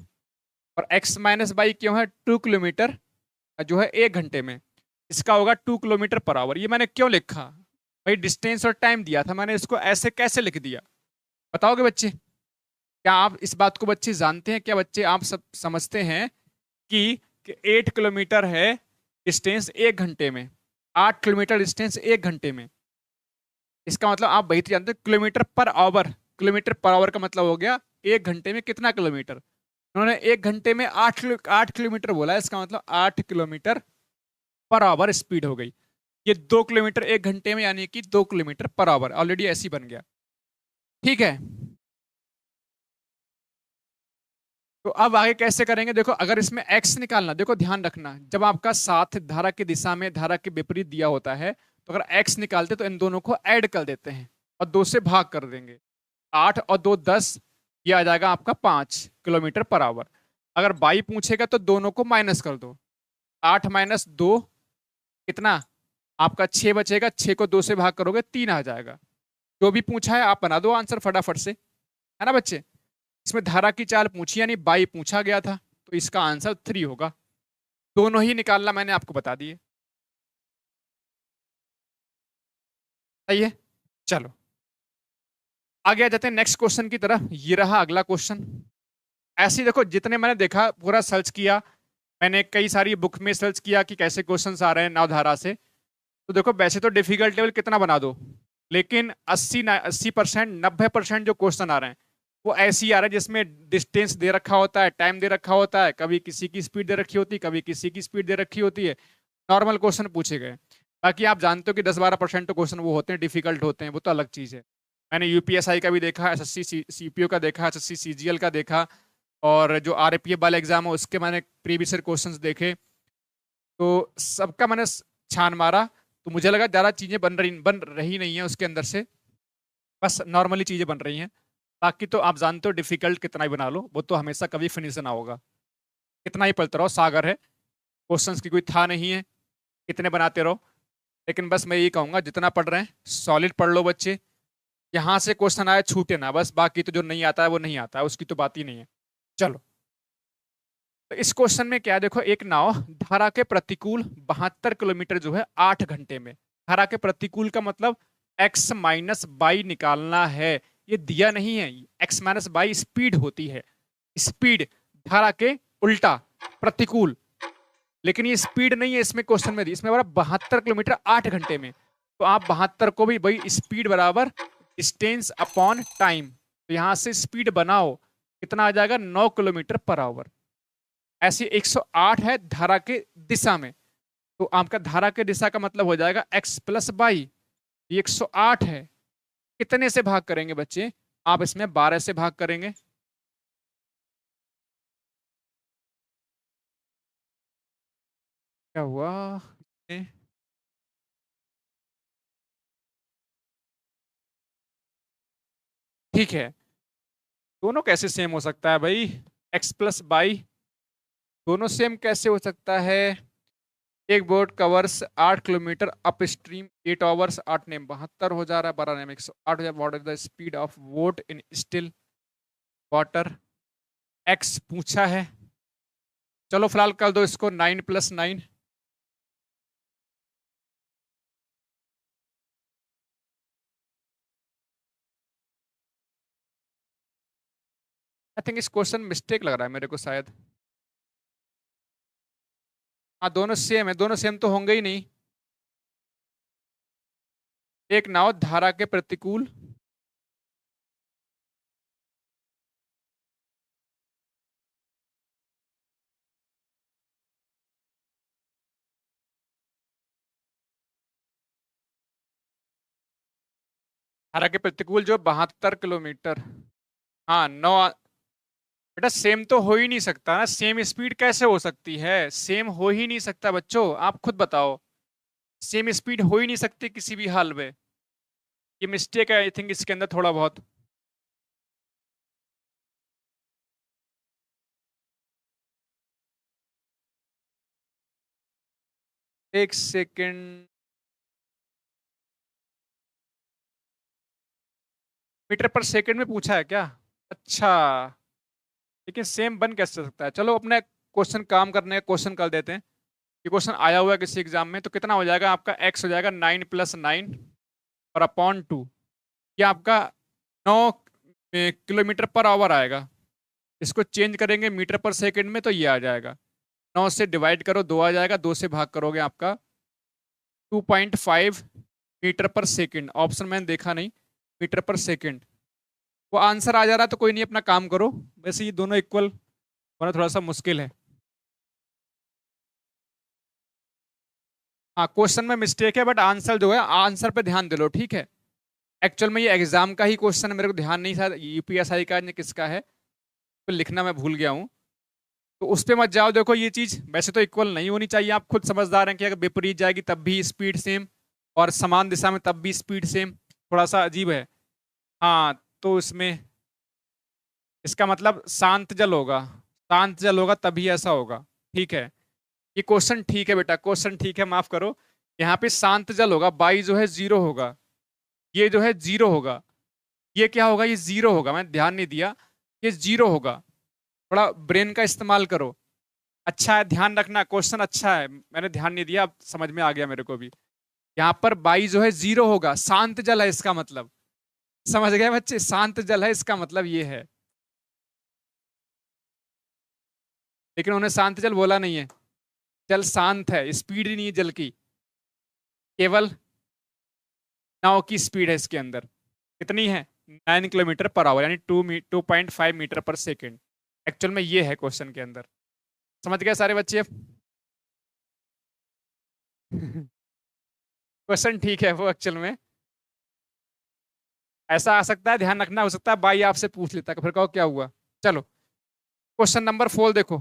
Speaker 1: और एक्स माइनस बाई क्यों है? 2 किलोमीटर जो है 1 घंटे में। इसका होगा 2 किलोमीटर पर आवर। ये मैंने क्यों लिखा भाई? डिस्टेंस और टाइम दिया था मैंने, इसको ऐसे कैसे लिख दिया बताओगे बच्चे? क्या आप इस बात को बच्चे जानते हैं? क्या बच्चे आप सब समझते हैं कि 8 किलोमीटर है डिस्टेंस 1 घंटे में? 8 किलोमीटर डिस्टेंस 1 घंटे में, इसका मतलब आप वही तो जानते हैं kilometre per our. Kilometre per our का मतलब हो गया 1 घंटे में कितना किलोमीटर। उन्होंने 1 घंटे में 8 किलोमीटर बोला है, इसका मतलब 8 किलोमीटर पर आवर स्पीड हो गई। ये 2 किलोमीटर 1 घंटे में, यानी कि 2 किलोमीटर पर आवर ऑलरेडी ऐसी बन गया। ठीक है, तो अब आगे कैसे करेंगे? देखो अगर इसमें x निकालना, देखो ध्यान रखना, जब आपका साथ धारा की दिशा में धारा के विपरीत दिया होता है, तो अगर x निकालते तो इन दोनों को ऐड कर देते हैं और 2 से भाग कर देंगे। 8 और 2 10, ये आ जाएगा आपका 5 किलोमीटर पर आवर। अगर बाई पूछेगा तो दोनों को माइनस कर दो। 8 माइनस 2 कितना? आपका 6 बचेगा। 6 को 2 से भाग करोगे 3 आ जाएगा। जो भी पूछा है आप बना दो आंसर फटाफट से, है ना बच्चे? इसमें धारा की चाल पूछी यानी बाई पूछा गया था, तो इसका आंसर 3 होगा। दोनों ही निकालना मैंने आपको बता दिए। सही है, चलो आगे आ जाते हैं नेक्स्ट क्वेश्चन की तरफ। ये रहा अगला क्वेश्चन। ऐसे ही देखो, जितने मैंने देखा पूरा सर्च किया, मैंने कई सारी बुक में सर्च किया कि कैसे क्वेश्चंस आ रहे हैं नवधारा से। तो देखो वैसे तो डिफिकल्ट लेवल कितना बना दो, लेकिन 80% 90% जो क्वेश्चन आ रहे हैं वो ऐसे ही आ रहा है जिसमें डिस्टेंस दे रखा होता है, टाइम दे रखा होता है, कभी किसी की स्पीड दे रखी होती है, कभी किसी की स्पीड दे रखी होती है। नॉर्मल क्वेश्चन पूछे गए। बाकी आप जानते हो कि 10-12% तो क्वेश्चन वो होते हैं डिफिकल्ट होते हैं, वो तो अलग चीज़ है। मैंने यूपीएसआई का भी देखा, एसएससी सीपीओ का देखा, एसएससी सीजीएल का देखा, और जो आरपीएफ वाला एग्जाम है उसके मैंने प्रीवियस क्वेश्चंस देखे। तो सबका मैंने छान मारा, तो मुझे लगा ज़्यादा चीज़ें बन रही नहीं है उसके अंदर से, बस नॉर्मली चीज़ें बन रही हैं। बाकी तो आप जानते हो डिफिकल्ट कितना ही बना लो, वो तो हमेशा कभी फिनिश ना होगा। कितना ही पढ़ते रहो, सागर है, क्वेश्चंस की कोई था नहीं है, कितने बनाते रहो। लेकिन बस मैं यही कहूंगा, जितना पढ़ रहे हैं सॉलिड पढ़ लो बच्चे, यहाँ से क्वेश्चन आए छूटे ना बस, बाकी तो जो नहीं आता है वो नहीं आता है, उसकी तो बात ही नहीं है। चलो, तो इस क्वेश्चन में क्या है, देखो एक नाव धारा के प्रतिकूल 72 किलोमीटर जो है 8 घंटे में, धारा के प्रतिकूल का मतलब x माइनस बाई निकालना है, ये दिया नहीं है। x माइनस बाई स्पीड होती है, स्पीड धारा के उल्टा प्रतिकूल, लेकिन ये स्पीड नहीं है इसमें क्वेश्चन में दी, इसमें बराबर 72 किलोमीटर 8 घंटे में। तो आप 72 को भी भाई स्पीड बराबर डिस्टेंस अपॉन टाइम, तो यहां से स्पीड बनाओ, कितना आ जाएगा 9 किलोमीटर पर आवर। ऐसी 108 है धारा के दिशा में, तो आपका धारा के दिशा का मतलब हो जाएगा x प्लस बाई, ये 108 है, कितने से भाग करेंगे बच्चे, आप इसमें 12 से भाग करेंगे। क्या हुआ, ठीक है, दोनों कैसे सेम हो सकता है भाई, x प्लस बाई, दोनों सेम कैसे हो सकता है। एक boat covers 8 kilometre up stream 8 hours, 8 ने 72 हो जा रहा है, 12 ने 108 हो जाए। What is the speed of boat in still water, x पूछा है। चलो फिलहाल कर दो इसको 9 प्लस 9, आई थिंक इस क्वेश्चन मिस्टेक लग रहा है मेरे को शायद। हाँ दोनों सेम है, दोनों सेम तो होंगे ही नहीं। एक नाव धारा के प्रतिकूल, धारा के प्रतिकूल जो 72 किलोमीटर, हाँ 9, बेटा सेम तो हो ही नहीं सकता ना, सेम स्पीड कैसे हो सकती है, सेम हो ही नहीं सकता बच्चों, आप खुद बताओ, सेम स्पीड हो ही नहीं सकती किसी भी हाल में। ये मिस्टेक है आई थिंक इसके अंदर थोड़ा बहुत। एक सेकेंड, मीटर पर सेकंड में पूछा है क्या, अच्छा, लेकिन सेम बन कैसे सकता है। चलो अपने क्वेश्चन काम करने का क्वेश्चन कर देते हैं। ये क्वेश्चन आया हुआ है किसी एग्जाम में, तो कितना हो जाएगा आपका, एक्स हो जाएगा 9 प्लस 9 और अपॉन 2, ये आपका 9 किलोमीटर पर आवर आएगा। इसको चेंज करेंगे मीटर पर सेकंड में तो ये आ जाएगा, 9 से डिवाइड करो 2 आ जाएगा, 2 से भाग करोगे आपका 2.5 मीटर पर सेकंड, ऑप्शन मैंने देखा नहीं, मीटर पर सेकंड। वो आंसर आ जा रहा है तो कोई नहीं, अपना काम करो, वैसे ये दोनों इक्वल होना थोड़ा सा मुश्किल है। हाँ क्वेश्चन में मिस्टेक है, बट आंसर जो है आंसर पे ध्यान दे लो, ठीक है। एक्चुअल में ये एग्जाम का ही क्वेश्चन है, मेरे को ध्यान नहीं था यूपीएसआई का किसका है, तो लिखना मैं भूल गया हूँ, तो उस पे मत जाओ। देखो ये चीज वैसे तो इक्वल नहीं होनी चाहिए, आप खुद समझदार हैं कि अगर विपरीत जाएगी तब भी स्पीड सेम, और समान दिशा में तब भी स्पीड सेम, थोड़ा सा अजीब है। हाँ तो इसमें इसका मतलब शांत जल होगा, शांत जल होगा तभी ऐसा होगा, ठीक है। ये क्वेश्चन ठीक है बेटा, क्वेश्चन ठीक है, माफ करो। यहाँ पे शांत जल होगा, बाई जो है जीरो होगा, ये जो है जीरो होगा, ये क्या होगा, ये जीरो होगा, मैंने ध्यान नहीं दिया, ये जीरो होगा। थोड़ा ब्रेन का इस्तेमाल करो, अच्छा है, ध्यान रखना, क्वेश्चन अच्छा है, मैंने ध्यान नहीं दिया, अब समझ में आ गया मेरे को भी। यहाँ पर बाई जो है जीरो होगा, शांत जल है इसका मतलब, समझ गए बच्चे, शांत जल है इसका मतलब ये है। लेकिन उन्होंने शांत जल बोला नहीं है, जल शांत है, स्पीड ही नहीं है जल की, केवल नाव की स्पीड है इसके अंदर, कितनी है 9 किलोमीटर पर आवर, यानी 2.5 मीटर पर सेकेंड। एक्चुअल में ये है क्वेश्चन के अंदर, समझ गए सारे बच्चे। क्वेश्चन ठीक है वो एक्चुअल में, ऐसा आ सकता है, ध्यान रखना, हो सकता है भाई आपसे पूछ लेता है, फिर कहो क्या हुआ। चलो क्वेश्चन नंबर 4 देखो,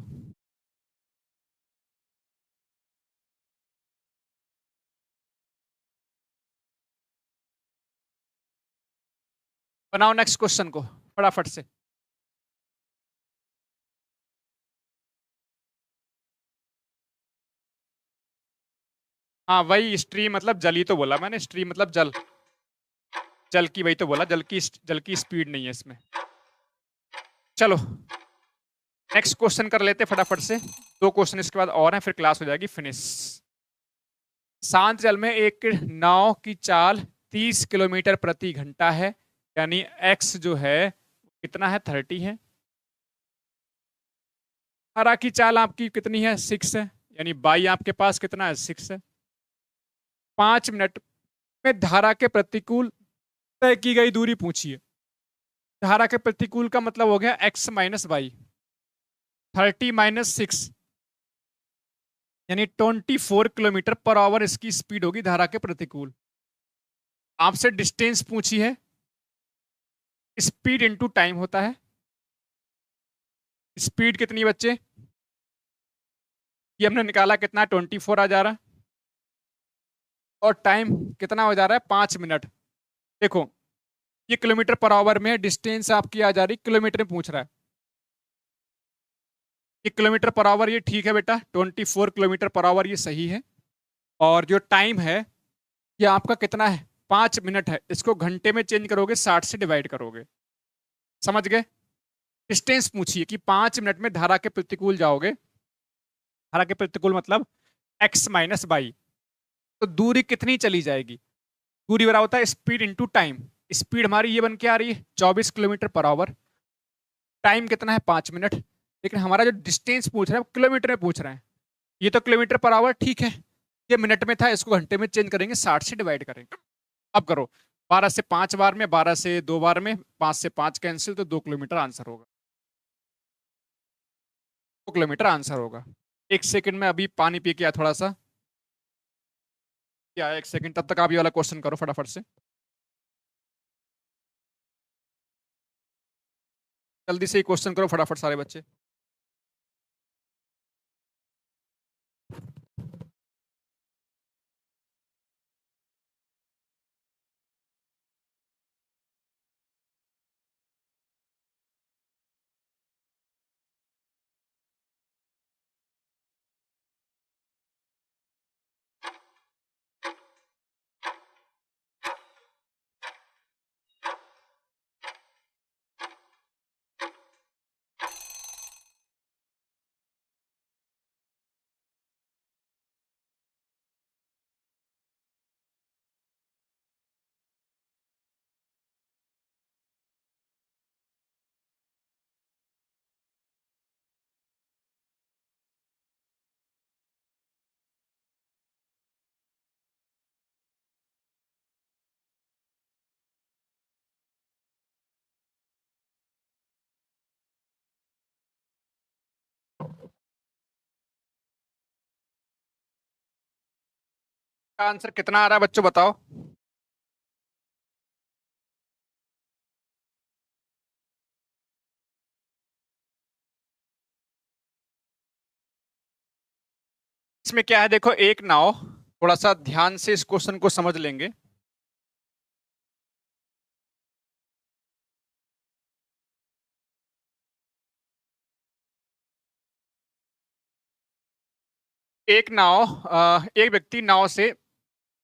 Speaker 1: बनाओ नेक्स्ट क्वेश्चन को फटाफट से। हाँ वही स्ट्रीम मतलब जल ही तो बोला मैंने, स्ट्रीम मतलब जल, जल की वही तो बोला, जल की स्पीड नहीं है इसमें। चलो नेक्स्ट क्वेश्चन कर लेते फटाफट से, दो क्वेश्चन इसके बाद और हैं फिर क्लास हो जाएगी फिनिश। शांत जल में एक नाव की चाल 30 किलोमीटर प्रति घंटा है, यानी एक्स जो है कितना है 30 है। धारा की चाल आपकी कितनी है 6 है, यानी बाई आपके पास कितना है 6 है। 5 मिनट में धारा के प्रतिकूल तय की गई दूरी पूछिए। धारा के प्रतिकूल का मतलब हो गया एक्स माइनस वाई, 30 - 6 यानी 24 किलोमीटर पर आवर इसकी स्पीड होगी धारा के प्रतिकूल। आपसे डिस्टेंस पूछी है, स्पीड इनटू टाइम होता है। स्पीड कितनी बच्चे, ये हमने निकाला कितना 24 आ जा रहा, और टाइम कितना हो जा रहा है 5 मिनट। देखो ये किलोमीटर पर आवर में, डिस्टेंस आपकी आ जा रही किलोमीटर में पूछ रहा है। ये किलोमीटर पर आवर ये ठीक है बेटा, 24 किलोमीटर पर आवर ये सही है। और जो टाइम है ये आपका कितना है 5 मिनट है, इसको घंटे में चेंज करोगे 60 से डिवाइड करोगे। समझ गए। डिस्टेंस पूछिए कि 5 मिनट में धारा के प्रतिकूल जाओगे, धारा के प्रतिकूल मतलब एक्स माइनस बाई, तो दूरी कितनी चली जाएगी। दूरी बराबर होता है स्पीड इंटू टाइम। स्पीड हमारी ये बन के आ रही है 24 किलोमीटर पर आवर, टाइम कितना है 5 मिनट, लेकिन हमारा जो डिस्टेंस पूछ रहा है किलोमीटर में पूछ रहे हैं। ये तो किलोमीटर पर आवर ठीक है, ये मिनट में था, इसको घंटे में चेंज करेंगे 60 से डिवाइड करेंगे। अब करो 12 से 5 बार में, 12 से 2 बार में, 5 से 5 कैंसिल, तो 2 किलोमीटर आंसर होगा। 2 किलोमीटर आंसर होगा। एक सेकंड में अभी पानी पी के आया थोड़ा सा, क्या है, एक सेकंड, तब तक आप ये वाला क्वेश्चन करो फटाफट से, जल्दी से ही क्वेश्चन करो फटाफट सारे बच्चे। आंसर कितना आ रहा है बच्चों बताओ। इसमें क्या है देखो, एक नाव, थोड़ा सा ध्यान से इस क्वेश्चन को समझ लेंगे। एक नाव, एक व्यक्ति नाव से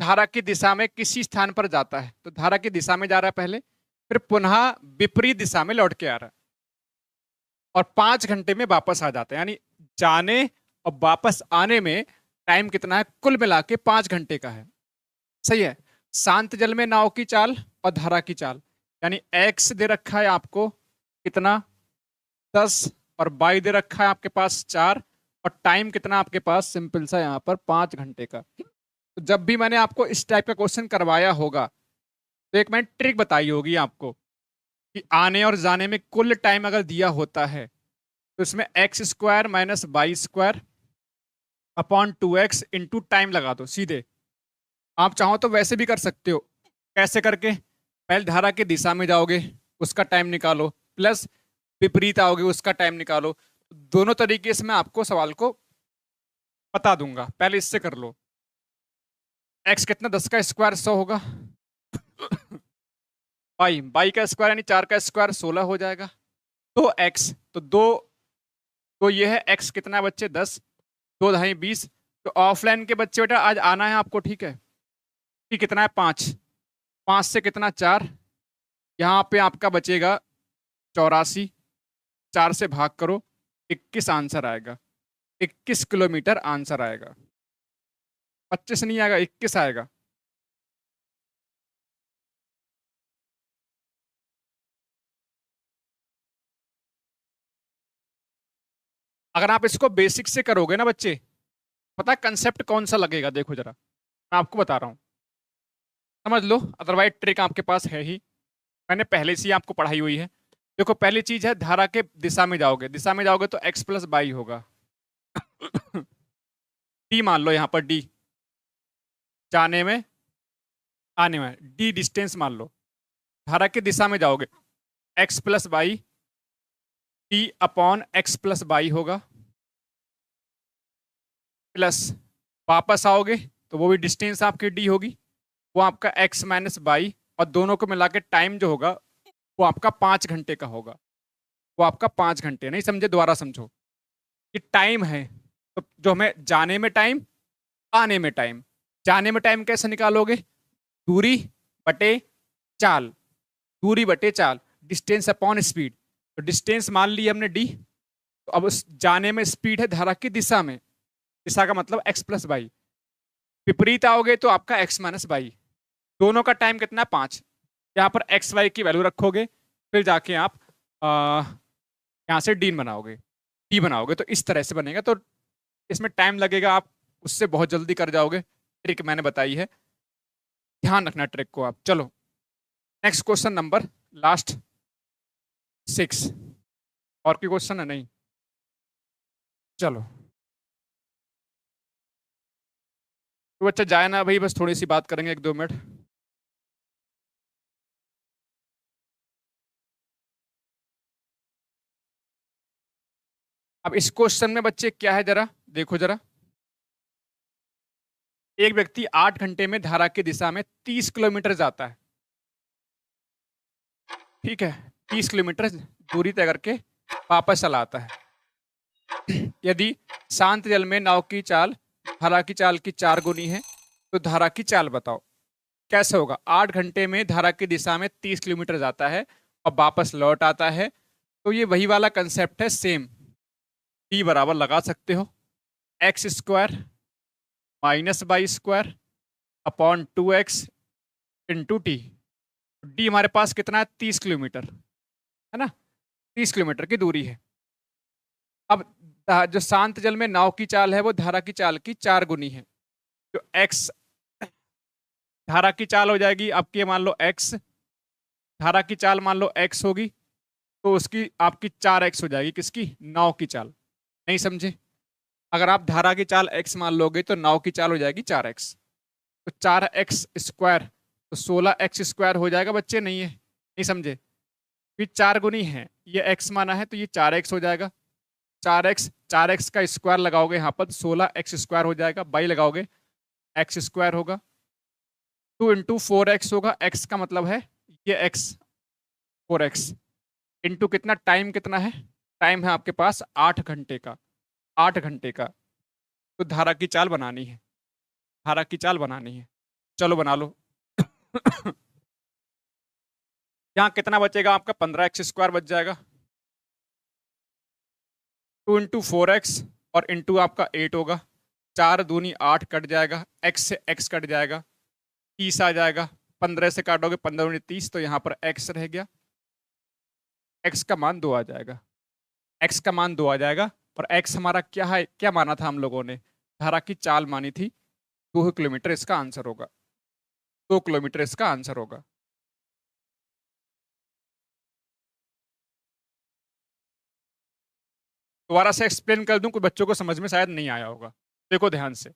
Speaker 1: धारा की दिशा में किसी स्थान पर जाता है, तो धारा की दिशा में जा रहा है पहले, फिर पुनः विपरीत दिशा में लौट के आ रहा है, और 5 घंटे में वापस आ जाता है, यानी जाने और वापस आने में टाइम कितना है, कुल मिला के 5 घंटे का है। सही है। शांत जल में नाव की चाल और धारा की चाल, यानी एक्स दे रखा है आपको कितना 10, और बाई दे रखा है आपके पास 4, और टाइम कितना आपके पास सिंपल सा यहाँ पर 5 घंटे का। तो जब भी मैंने आपको इस टाइप का क्वेश्चन करवाया होगा तो एक मैंने ट्रिक बताई होगी आपको कि आने और जाने में कुल टाइम अगर दिया होता है तो इसमें x² - y² upon 2x into time लगा दो सीधे। आप चाहो तो वैसे भी कर सकते हो, कैसे करके, पहले धारा की दिशा में जाओगे उसका टाइम निकालो, प्लस विपरीत आओगे उसका टाइम निकालो। दोनों तरीके से मैं आपको सवाल को बता दूंगा, पहले इससे कर लो। x कितना, 10 का स्क्वायर 100 होगा बाई का स्क्वायर यानी 4 का स्क्वायर 16 हो जाएगा। 2x तो दो, तो ये है x कितना है बच्चे 10, 2 ढाई 20। तो ऑफलाइन के बच्चे बेटा आज आना है आपको, ठीक है। कि कितना है 5, 5 से कितना 4, यहाँ पे आपका बचेगा 84, 4 से भाग करो 21 आंसर आएगा। 21 किलोमीटर आंसर आएगा। 25 नहीं आएगा, 21 आएगा। अगर आप इसको बेसिक से करोगे ना बच्चे, पता है कंसेप्ट कौन सा लगेगा, देखो जरा मैं आपको बता रहा हूँ, समझ लो। अदरवाइज ट्रिक आपके पास है ही, मैंने पहले से ही आपको पढ़ाई हुई है। देखो पहली चीज है, धारा के दिशा में जाओगे, दिशा में जाओगे तो x प्लस बाई होगा। डी मान लो यहाँ पर, डी जाने में आने में, डी डिस्टेंस मान लो। धारा की दिशा में जाओगे x plus by, D upon x plus by होगा, प्लस वापस आओगे तो वो भी डिस्टेंस आपकी डी होगी, वो आपका x माइनस बाई, और दोनों को मिला के टाइम जो होगा वो आपका 5 घंटे का होगा। वो आपका 5 घंटे, नहीं समझे दोबारा समझो। ये टाइम है, तो जो हमें जाने में टाइम, आने में टाइम। जाने में टाइम कैसे निकालोगे, दूरी बटे चाल, दूरी बटे चाल, डिस्टेंस अपॉन स्पीड। तो डिस्टेंस मान ली हमने डी, तो अब उस जाने में स्पीड है धारा की दिशा में, दिशा का मतलब x प्लस बाई। विपरीत आओगे तो आपका x माइनस बाई। दोनों का टाइम कितना है 5। यहाँ पर एक्स वाई की वैल्यू रखोगे, फिर जाके आप यहाँ से डी बनाओगे, डी बनाओगे तो इस तरह से बनेगा। तो इसमें टाइम लगेगा, आप उससे बहुत जल्दी कर जाओगे। ट्रिक मैंने बताई है, ध्यान रखना ट्रिक को आप। चलो नेक्स्ट क्वेश्चन नंबर लास्ट 6। और कोई क्वेश्चन है? नहीं, चलो तो बच्चा जाए ना भाई, बस थोड़ी सी बात करेंगे 1-2 मिनट। अब इस क्वेश्चन में बच्चे क्या है जरा देखो जरा। एक व्यक्ति 8 घंटे में धारा की दिशा में 30 किलोमीटर जाता है, ठीक है। 30 किलोमीटर दूरी तय करके वापस चला आता है। यदि शांत जल में नाव की चाल धारा की चाल की 4 गुनी है तो धारा की चाल बताओ। कैसे होगा, 8 घंटे में धारा की दिशा में 30 किलोमीटर जाता है और वापस लौट आता है, तो ये वही वाला कंसेप्ट है सेम। टी बराबर लगा सकते हो x square minus by square upon 2x into T. D हमारे पास कितना है 30 किलोमीटर, है ना, 30 किलोमीटर की दूरी है। अब जो शांत जल में नाव की चाल है वो धारा की चाल की 4 गुनी है। जो x धारा की चाल हो जाएगी आपकी, मान लो x, धारा की चाल मान लो x होगी, तो उसकी आपकी 4x हो जाएगी, किसकी, नाव की चाल। नहीं समझे, अगर आप धारा की चाल x मान लोगे तो नाव की चाल हो जाएगी 4x। तो 4x स्क्वायर तो 16x स्क्वायर हो जाएगा बच्चे, नहीं है, नहीं समझे। फिर 4 गुनी है, ये x माना है तो ये 4x हो जाएगा। 4x का स्क्वायर लगाओगे यहाँ पर 16x स्क्वायर हो जाएगा, बाई लगाओगे x स्क्वायर होगा, 2 इंटू 4x होगा, x का मतलब है ये x 4x इंटू कितना, टाइम कितना है, टाइम है आपके पास 8 घंटे का, 8 घंटे का। तो धारा की चाल बनानी है, धारा की चाल बनानी है, चलो बना लो। यहाँ कितना बचेगा आपका, 15x स्क्वायर बच जाएगा, 2 इंटू 4x और इंटू आपका 8 होगा, 4 दूनी 8 कट जाएगा, x से x कट जाएगा, 30 आ जाएगा, 15 से काटोगे 15 दूनी 30, तो यहाँ पर x रह गया, x का मान 2 आ जाएगा, x का मान 2 आ जाएगा। और x हमारा क्या है, क्या माना था हम लोगों ने, धारा की चाल मानी थी, 2 किलोमीटर इसका आंसर होगा, 2 किलोमीटर इसका आंसर होगा। दोबारा से एक्सप्लेन कर दूं, कुछ बच्चों को समझ में शायद नहीं आया होगा, देखो ध्यान से,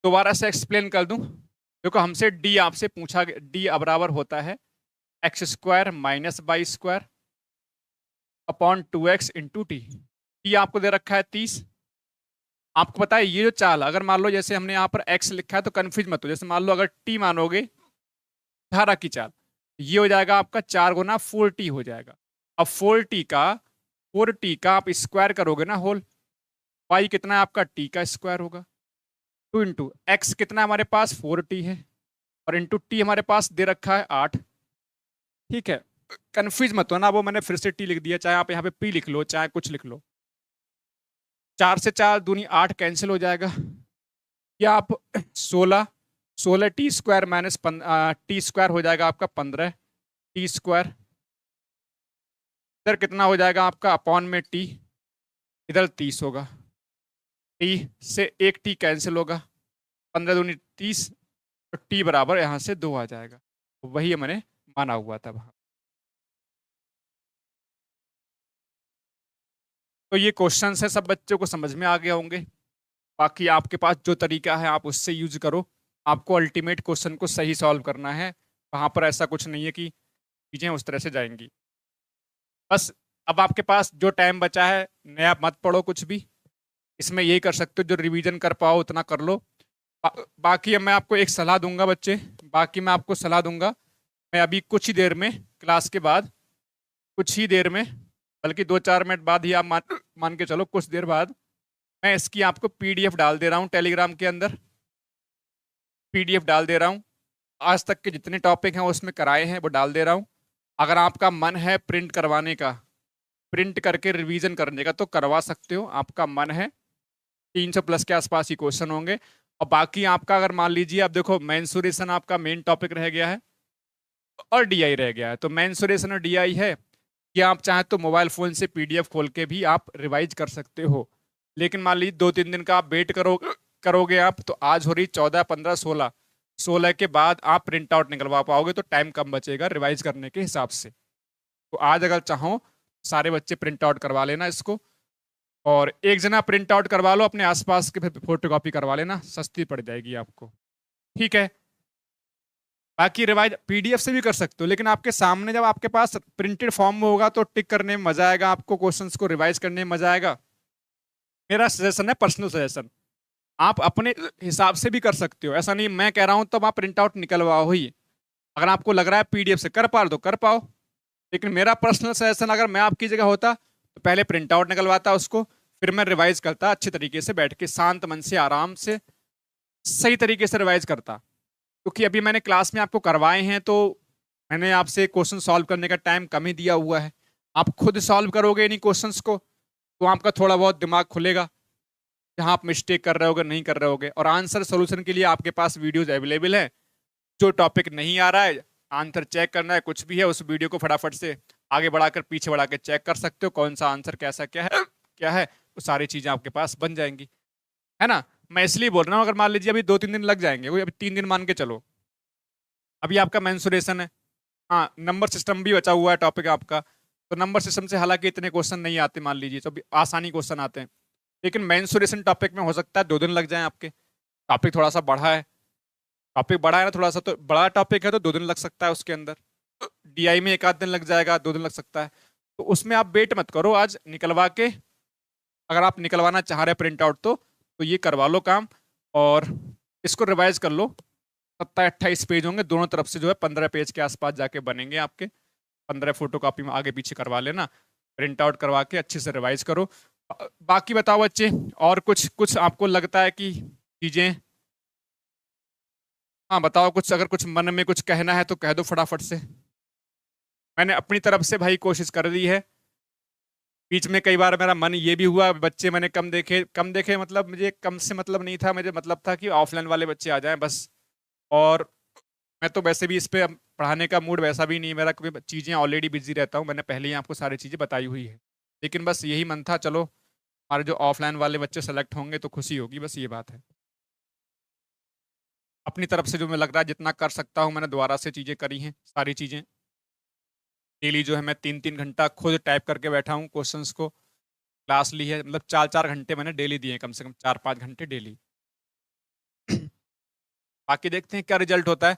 Speaker 1: दोबारा से एक्सप्लेन कर दूं। देखो हमसे डी आपसे पूछा, डी बराबर होता है x square minus by square upon 2x into T. T आपको दे रखा है 30। आपको पता है ये जो चाल, अगर मान लो जैसे हमने यहाँ पर x लिखा है तो कंफ्यूज मत हो, जैसे मान लो अगर t मानोगे 18 की 4, ये हो जाएगा आपका 4 गुना 4t हो जाएगा। अब 4t का आप स्क्वायर करोगे ना होल, y कितना है आपका, t का स्क्वायर होगा। 2 इंटू एक्स कितना है हमारे पास, 4t है, और इंटू टी हमारे पास दे रखा है 8। ठीक है, कंफ्यूज मत होना, वो मैंने फिर से टी लिख दिया, चाहे आप यहाँ पे पी लिख लो चाहे कुछ लिख लो। 4 से 4 दूनी 8 कैंसिल हो जाएगा, या आप 16 T square minus T square हो जाएगा आपका 15 टी स्क्वायर। इधर कितना हो जाएगा आपका अपॉन में टी, इधर 30 होगा, टी से एक टी कैंसिल होगा, 15 दूनी 30, तो टी बराबर यहाँ से 2 आ जाएगा। वही मैंने माना हुआ था वहां। तो ये क्वेश्चन है, सब बच्चों को समझ में आ गए होंगे। बाकी आपके पास जो तरीका है आप उससे यूज करो, आपको अल्टीमेट क्वेश्चन को सही सॉल्व करना है। वहां पर ऐसा कुछ नहीं है कि चीजें उस तरह से जाएंगी। बस अब आपके पास जो टाइम बचा है, नया मत पढ़ो कुछ भी, इसमें यही कर सकते हो जो रिवीजन कर पाओ उतना कर लो। बाकी अब मैं आपको एक सलाह दूंगा बच्चे, बाकी मैं आपको सलाह दूंगा, मैं अभी कुछ ही देर में क्लास के बाद, कुछ ही देर में, बल्कि 2-4 मिनट बाद ही आप मान के चलो, कुछ देर बाद मैं इसकी आपको पीडीएफ डाल दे रहा हूँ टेलीग्राम के अंदर, पीडीएफ डाल दे रहा हूँ। आज तक के जितने टॉपिक हैं उसमें कराए हैं वो डाल दे रहा हूँ। अगर आपका मन है प्रिंट करवाने का, प्रिंट करके रिवीजन करने का, तो करवा सकते हो, आपका मन है। 300 प्लस के आसपास ही क्वेश्चन होंगे। और बाकी आपका अगर मान लीजिए, अब देखो मेंसुरेशन आपका मेन टॉपिक रह गया है और डीआई रह गया है, तो मेंसुरेशन और डीआई है कि आप चाहे तो मोबाइल फ़ोन से पीडीएफ खोल के भी आप रिवाइज कर सकते हो। लेकिन मान लीजिए 2-3 दिन का आप वेट करोगे आप, तो आज हो रही 14, 15, 16, 16 के बाद आप प्रिंट आउट निकलवा पाओगे, तो टाइम कम बचेगा रिवाइज करने के हिसाब से। तो आज अगर चाहो सारे बच्चे प्रिंट आउट करवा लेना इसको, और एक जना प्रिंट आउट करवा लो, अपने आसपास के फिर फोटो कॉपी करवा लेना, सस्ती पड़ जाएगी आपको। ठीक है, बाकी रिवाइज पीडीएफ से भी कर सकते हो, लेकिन आपके सामने जब आपके पास प्रिंटेड फॉर्म में होगा तो टिक करने में मजा आएगा, आपको क्वेश्चंस को रिवाइज करने में मजा आएगा। मेरा सजेशन है, पर्सनल सजेशन, आप अपने हिसाब से भी कर सकते हो, ऐसा नहीं मैं कह रहा हूं तब आप प्रिंट आउट निकलवाओ ही। अगर आपको लग रहा है पीडीएफ से कर पा दो कर पाओ, लेकिन मेरा पर्सनल सजेशन, अगर मैं आपकी जगह होता तो पहले प्रिंट आउट निकलवाता उसको, फिर मैं रिवाइज करता अच्छे तरीके से, बैठ के शांत मन से आराम से सही तरीके से रिवाइज करता। क्योंकि अभी मैंने क्लास में आपको करवाए हैं, तो मैंने आपसे क्वेश्चन सॉल्व करने का टाइम कम ही दिया हुआ है। आप खुद सॉल्व करोगे इन्हीं क्वेश्चंस को, तो आपका थोड़ा बहुत दिमाग खुलेगा, जहाँ आप मिस्टेक कर रहे होगे नहीं कर रहे होगे। और आंसर सोल्यूशन के लिए आपके पास वीडियोज अवेलेबल है, जो टॉपिक नहीं आ रहा है, आंसर चेक करना है, कुछ भी है, उस वीडियो को फटाफट से आगे बढ़ाकर पीछे बढ़ा के चेक कर सकते हो, कौन सा आंसर कैसा क्या है, वो सारी चीजें आपके पास बन जाएंगी, है ना। मैं इसलिए बोल रहा हूँ, अगर मान लीजिए अभी 2-3 दिन लग जाएंगे, कोई अभी 3 दिन मान के चलो, अभी आपका मेंसुरेशन है, हाँ नंबर सिस्टम भी बचा हुआ है टॉपिक आपका, तो नंबर सिस्टम से हालांकि इतने क्वेश्चन नहीं आते, मान लीजिए तो आसानी क्वेश्चन आते हैं, लेकिन मेंसुरेशन टॉपिक में हो सकता है 2 दिन लग जाए आपके। टॉपिक थोड़ा सा बड़ा है, टॉपिक बड़ा है ना थोड़ा सा, तो बड़ा टॉपिक है तो 2 दिन लग सकता है उसके अंदर। डीआई में 1 आध दिन लग जाएगा, 2 दिन लग सकता है, तो उसमें आप वेट मत करो, आज निकलवा के, अगर आप निकलवाना चाह रहे हैं प्रिंट आउट तो ये करवा लो काम, और इसको रिवाइज कर लो। 27-28 पेज होंगे दोनों तरफ से, जो है 15 पेज के आसपास जाके बनेंगे आपके, 15 फोटो कॉपी में आगे पीछे करवा लेना, प्रिंट आउट करवा के अच्छे से रिवाइज करो। बाकी बताओ बच्चे, और कुछ कुछ आपको लगता है कि चीजें, हाँ बताओ कुछ, अगर कुछ मन में कुछ कहना है तो कह दो फटाफट से। मैंने अपनी तरफ से भाई कोशिश कर दी है। बीच में कई बार मेरा मन ये भी हुआ, बच्चे मैंने कम देखे, मतलब मुझे कम से मतलब नहीं था, मुझे मतलब था कि ऑफलाइन वाले बच्चे आ जाएं बस। और मैं तो वैसे भी इस पे पढ़ाने का मूड वैसा भी नहीं मेरा, क्योंकि चीज़ें ऑलरेडी बिजी रहता हूँ, मैंने पहले ही आपको सारी चीज़ें बताई हुई है। लेकिन बस यही मन था, चलो हमारे जो ऑफलाइन वाले बच्चे सेलेक्ट होंगे तो खुशी होगी, बस ये बात है। अपनी तरफ से जो मैं लग रहा है जितना कर सकता हूँ, मैंने दोबारा से चीज़ें करी हैं, सारी चीज़ें। डेली जो है मैं 3-3 घंटा खुद टाइप करके बैठा हूँ क्वेश्चंस को, क्लास ली है, मतलब 4-4 घंटे मैंने डेली दिए हैं, कम से कम 4-5 घंटे डेली। बाकी देखते हैं क्या रिजल्ट होता है।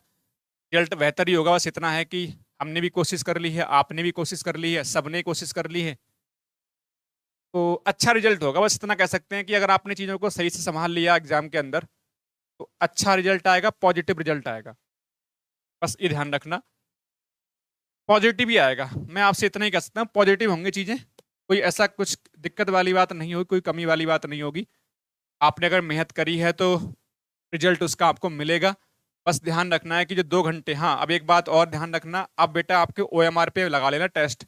Speaker 1: रिजल्ट बेहतर ही होगा, बस इतना है कि हमने भी कोशिश कर ली है, आपने भी कोशिश कर ली है, सबने कोशिश कर ली है, तो अच्छा रिजल्ट होगा। बस इतना कह सकते हैं कि अगर आपने चीज़ों को सही से संभाल लिया एग्जाम के अंदर, तो अच्छा रिजल्ट आएगा, पॉजिटिव रिजल्ट आएगा। बस ये ध्यान रखना। पॉजिटिव ही आएगा, मैं आपसे इतना ही कह सकता हूँ, पॉजिटिव होंगे चीजें, कोई ऐसा कुछ दिक्कत वाली बात नहीं होगी, कोई कमी वाली बात नहीं होगी। आपने अगर मेहनत करी है तो रिजल्ट उसका आपको मिलेगा। बस ध्यान रखना है कि जो 2 घंटे, हाँ अब एक बात और ध्यान रखना, अब बेटा आपके OMR पे लगा लेना टेस्ट।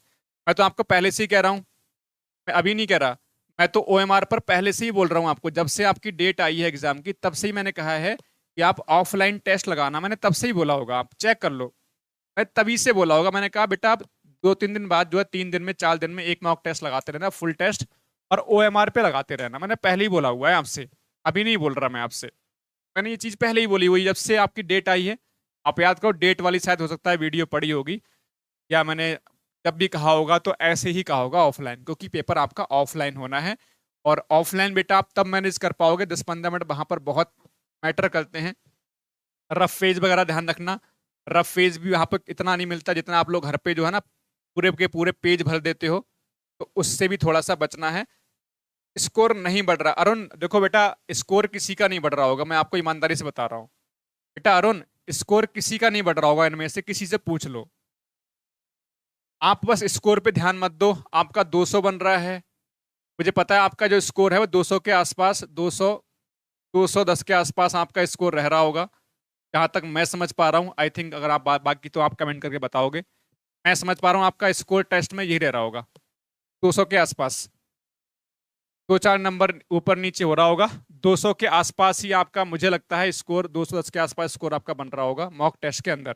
Speaker 1: मैं तो आपको पहले से ही कह रहा हूँ, मैं अभी नहीं कह रहा, मैं तो OMR पर पहले से ही बोल रहा हूँ आपको, जब से आपकी डेट आई है एग्जाम की तब से ही मैंने कहा है कि आप ऑफलाइन टेस्ट लगाना, मैंने तब से ही बोला होगा, आप चेक कर लो, मैं तभी से बोला होगा। मैंने कहा बेटा आप 2-3 दिन बाद जो है, 3 दिन में 4 दिन में एक मॉक टेस्ट लगाते रहना, फुल टेस्ट, और OMR पे लगाते रहना, मैंने पहले ही बोला हुआ है आपसे, अभी नहीं बोल रहा मैं आपसे, मैंने ये चीज पहले ही बोली हुई जब से आपकी डेट आई है। आप याद करो, डेट वाली शायद हो सकता है वीडियो पड़ी होगी, या मैंने जब भी कहा होगा तो ऐसे ही कहा होगा ऑफलाइन, क्योंकि पेपर आपका ऑफलाइन होना है। और ऑफलाइन बेटा आप तब मैनेज कर पाओगे, 10-15 मिनट वहां पर बहुत मैटर करते हैं। रफ फेज वगैरह ध्यान रखना, रफ फेज भी वहां पर इतना नहीं मिलता जितना आप लोग घर पे जो है ना पूरे के पूरे पेज भर देते हो, तो उससे भी थोड़ा सा बचना है। स्कोर नहीं बढ़ रहा अरुण, देखो बेटा स्कोर किसी का नहीं बढ़ रहा होगा, मैं आपको ईमानदारी से बता रहा हूँ बेटा अरुण, स्कोर किसी का नहीं बढ़ रहा होगा, इनमें से किसी से पूछ लो। आप बस स्कोर पे ध्यान मत दो, आपका 200 बन रहा है, मुझे पता है आपका जो स्कोर है वो 200 के आसपास, 210 के आसपास आपका स्कोर रह रहा होगा, जहां तक मैं समझ पा रहा हूँ। आई थिंक अगर आप बाकी तो आप कमेंट करके बताओगे, मैं समझ पा रहा हूँ आपका स्कोर टेस्ट में यही रह रहा होगा, 200 के आसपास, 2-4 नंबर ऊपर नीचे हो रहा होगा, 200 के आसपास ही आपका मुझे लगता है स्कोर, 210 के आसपास स्कोर आपका बन रहा होगा मॉक टेस्ट के अंदर।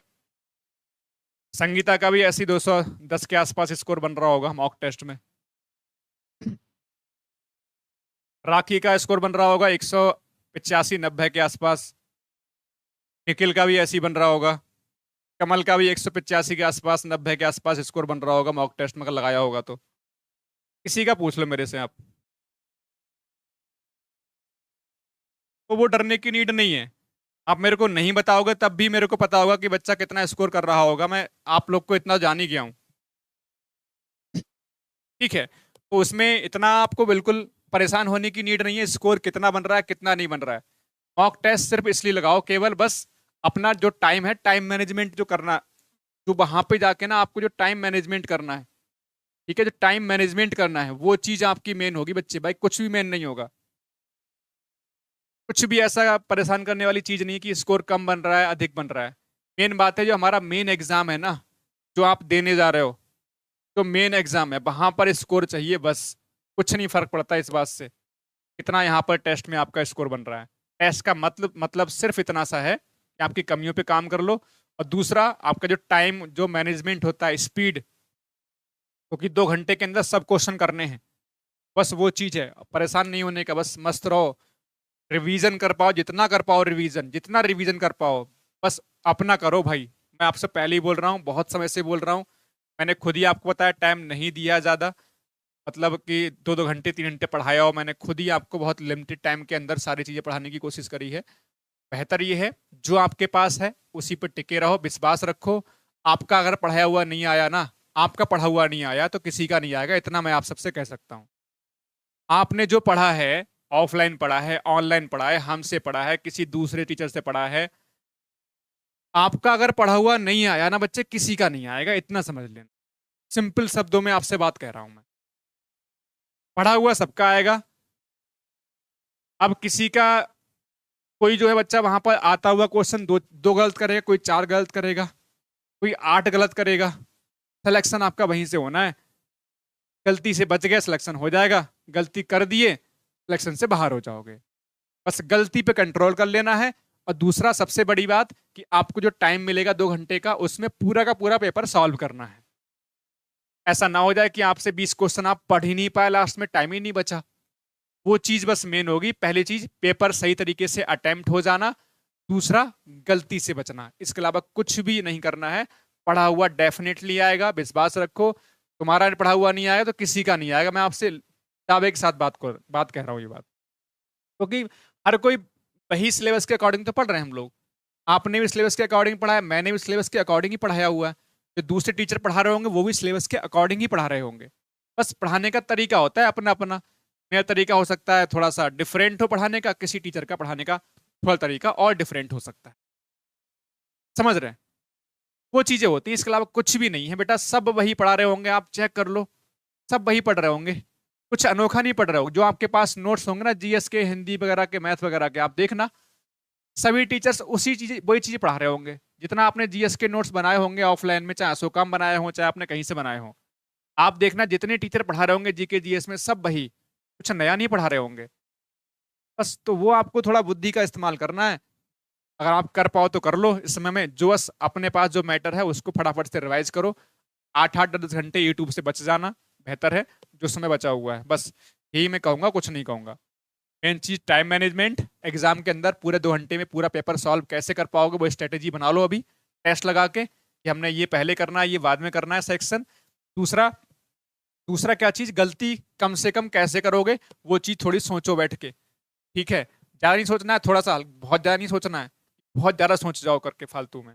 Speaker 1: संगीता का भी ऐसी 210 के आसपास स्कोर बन रहा होगा मॉक टेस्ट में। राखी का स्कोर बन रहा होगा 185-90 के आसपास, निखिल का भी ऐसी बन रहा होगा, कमल का भी 185 के आसपास, 90 के आसपास स्कोर बन रहा होगा मॉक टेस्ट में अगर लगाया होगा तो। किसी का पूछ लो मेरे से आप, तो वो डरने की नीड नहीं है। आप मेरे को नहीं बताओगे तब भी मेरे को पता होगा कि बच्चा कितना स्कोर कर रहा होगा, मैं आप लोग को इतना जान ही गया हूँ, ठीक है। तो उसमें इतना आपको बिल्कुल परेशान होने की नीड नहीं है, स्कोर कितना बन रहा है कितना नहीं बन रहा है। मॉक टेस्ट सिर्फ इसलिए लगाओ केवल बस अपना जो टाइम है, टाइम मैनेजमेंट जो करना, जो वहां पे जाके ना आपको जो टाइम मैनेजमेंट करना है, ठीक है, जो टाइम मैनेजमेंट करना है वो चीज आपकी मेन होगी बच्चे, भाई कुछ भी मेन नहीं होगा, कुछ भी ऐसा परेशान करने वाली चीज नहीं कि स्कोर कम बन रहा है अधिक बन रहा है। मेन बात है जो हमारा मेन एग्जाम है ना, जो आप देने जा रहे हो, जो मेन एग्जाम है वहां पर स्कोर चाहिए बस, कुछ नहीं फर्क पड़ता इस बात से कितना यहाँ पर टेस्ट में आपका स्कोर बन रहा है। टेस्ट का मतलब सिर्फ इतना सा है कि आपकी कमियों पे काम कर लो, और दूसरा आपका जो टाइम जो मैनेजमेंट होता है, स्पीड, क्योंकि 2 घंटे के अंदर सब क्वेश्चन करने हैं, बस वो चीज है, परेशान नहीं होने का, बस मस्त रहो, रिवीजन कर पाओ जितना कर पाओ, रिवीजन जितना रिवीजन कर पाओ बस अपना करो भाई। मैं आपसे पहले ही बोल रहा हूँ, बहुत समय से बोल रहा हूँ, मैंने खुद ही आपको बताया टाइम नहीं दिया ज़्यादा, मतलब कि 2-2 घंटे 3 घंटे पढ़ाया हो, मैंने खुद ही आपको बहुत लिमिटेड टाइम के अंदर सारी चीज़ें पढ़ाने की कोशिश करी है। बेहतर ये है जो आपके पास है उसी पर टिके रहो, विश्वास रखो। आपका अगर पढ़ाया हुआ नहीं आया ना, आपका पढ़ा हुआ नहीं आया तो किसी का नहीं आएगा, इतना मैं आप सबसे कह सकता हूँ। आपने जो पढ़ा है, ऑफलाइन पढ़ा है, ऑनलाइन पढ़ा है, हमसे पढ़ा है, किसी दूसरे टीचर से पढ़ा है, आपका अगर पढ़ा हुआ नहीं आया ना बच्चे, किसी का नहीं आएगा, इतना समझ लेना। सिंपल शब्दों में आपसे बात कह रहा हूं मैं, पढ़ा हुआ सबका आएगा। अब किसी का, कोई जो है बच्चा वहां पर आता हुआ क्वेश्चन दो दो गलत करेगा, कोई 4 गलत करेगा, कोई 8 गलत करेगा, सिलेक्शन आपका वहीं से होना है। गलती से बच गए सिलेक्शन हो जाएगा, गलती कर दिए सिलेक्शन से बाहर हो जाओगे। बस गलती पे कंट्रोल कर लेना है। और दूसरा सबसे बड़ी बात कि आपको जो टाइम मिलेगा 2 घंटे का, उसमें पूरा का पूरा पेपर सॉल्व करना है। ऐसा ना हो जाए कि आपसे 20 क्वेश्चन आप पढ़ ही नहीं पाए, लास्ट में टाइम ही नहीं बचा। वो चीज बस मेन होगी। पहली चीज पेपर सही तरीके से अटेम्प्ट हो जाना, दूसरा गलती से बचना, इसके अलावा कुछ भी नहीं करना है। पढ़ा हुआ डेफिनेटली आएगा, विश्वास रखो। तुम्हारा पढ़ा हुआ नहीं आएगा तो किसी का नहीं आएगा, मैं आपसे दावे के साथ बात कह रहा हूँ ये बात, क्योंकि हर कोई वही सिलेबस के अकॉर्डिंग तो पढ़ रहे हैं हम लोग। आपने भी सिलेबस के अकॉर्डिंग पढ़ा है, मैंने भी सिलेबस के अकॉर्डिंग ही पढ़ाया हुआ है। जो दूसरे टीचर पढ़ा रहे होंगे वो भी सिलेबस के अकॉर्डिंग ही पढ़ा रहे होंगे। बस पढ़ाने का तरीका होता है अपना अपना। मेरा तरीका हो सकता है थोड़ा सा डिफरेंट हो पढ़ाने का, किसी टीचर का पढ़ाने का थोड़ा तरीका और डिफरेंट हो सकता है। समझ रहे हैं? वो चीजें होती हैं, इसके अलावा कुछ भी नहीं है बेटा। सब वही पढ़ा रहे होंगे, आप चेक कर लो, सब वही पढ़ रहे होंगे, कुछ अनोखा नहीं पढ़ रहे हो। जो आपके पास नोट्स होंगे ना जीएस के, हिंदी वगैरह के, मैथ वगैरह के, आप देखना सभी टीचर्स उसी चीज वही चीजें पढ़ा रहे होंगे। जितना आपने जीएस के नोट्स बनाए होंगे ऑफलाइन में, चाहे अशोकाम बनाए हो चाहे आपने कहीं से बनाए हो, आप देखना जितने टीचर पढ़ा रहे होंगे जीके जीएस में सब वही, कुछ नया नहीं पढ़ा रहे होंगे। बस तो वो आपको थोड़ा बुद्धि का इस्तेमाल करना है। अगर आप कर पाओ तो कर लो इस समय में, जो बस अपने पास जो मैटर है उसको फटाफट से रिवाइज करो। 8-8 10 घंटे यूट्यूब से बच जाना बेहतर है, जो समय बचा हुआ है। बस यही मैं कहूंगा, कुछ नहीं कहूंगा। मेन चीज टाइम मैनेजमेंट, एग्जाम के अंदर पूरे 2 घंटे में पूरा पेपर सॉल्व कैसे कर पाओगे वो स्ट्रेटेजी बना लो अभी टेस्ट लगा के, कि हमने ये पहले करना है, ये बाद में करना है सेक्शन। दूसरा दूसरा क्या चीज, गलती कम से कम कैसे करोगे वो चीज थोड़ी सोचो बैठ के, ठीक है। ज्यादा नहीं सोचना है, थोड़ा सा, बहुत ज्यादा नहीं सोचना है, बहुत ज्यादा सोच जाओ करके फालतू में।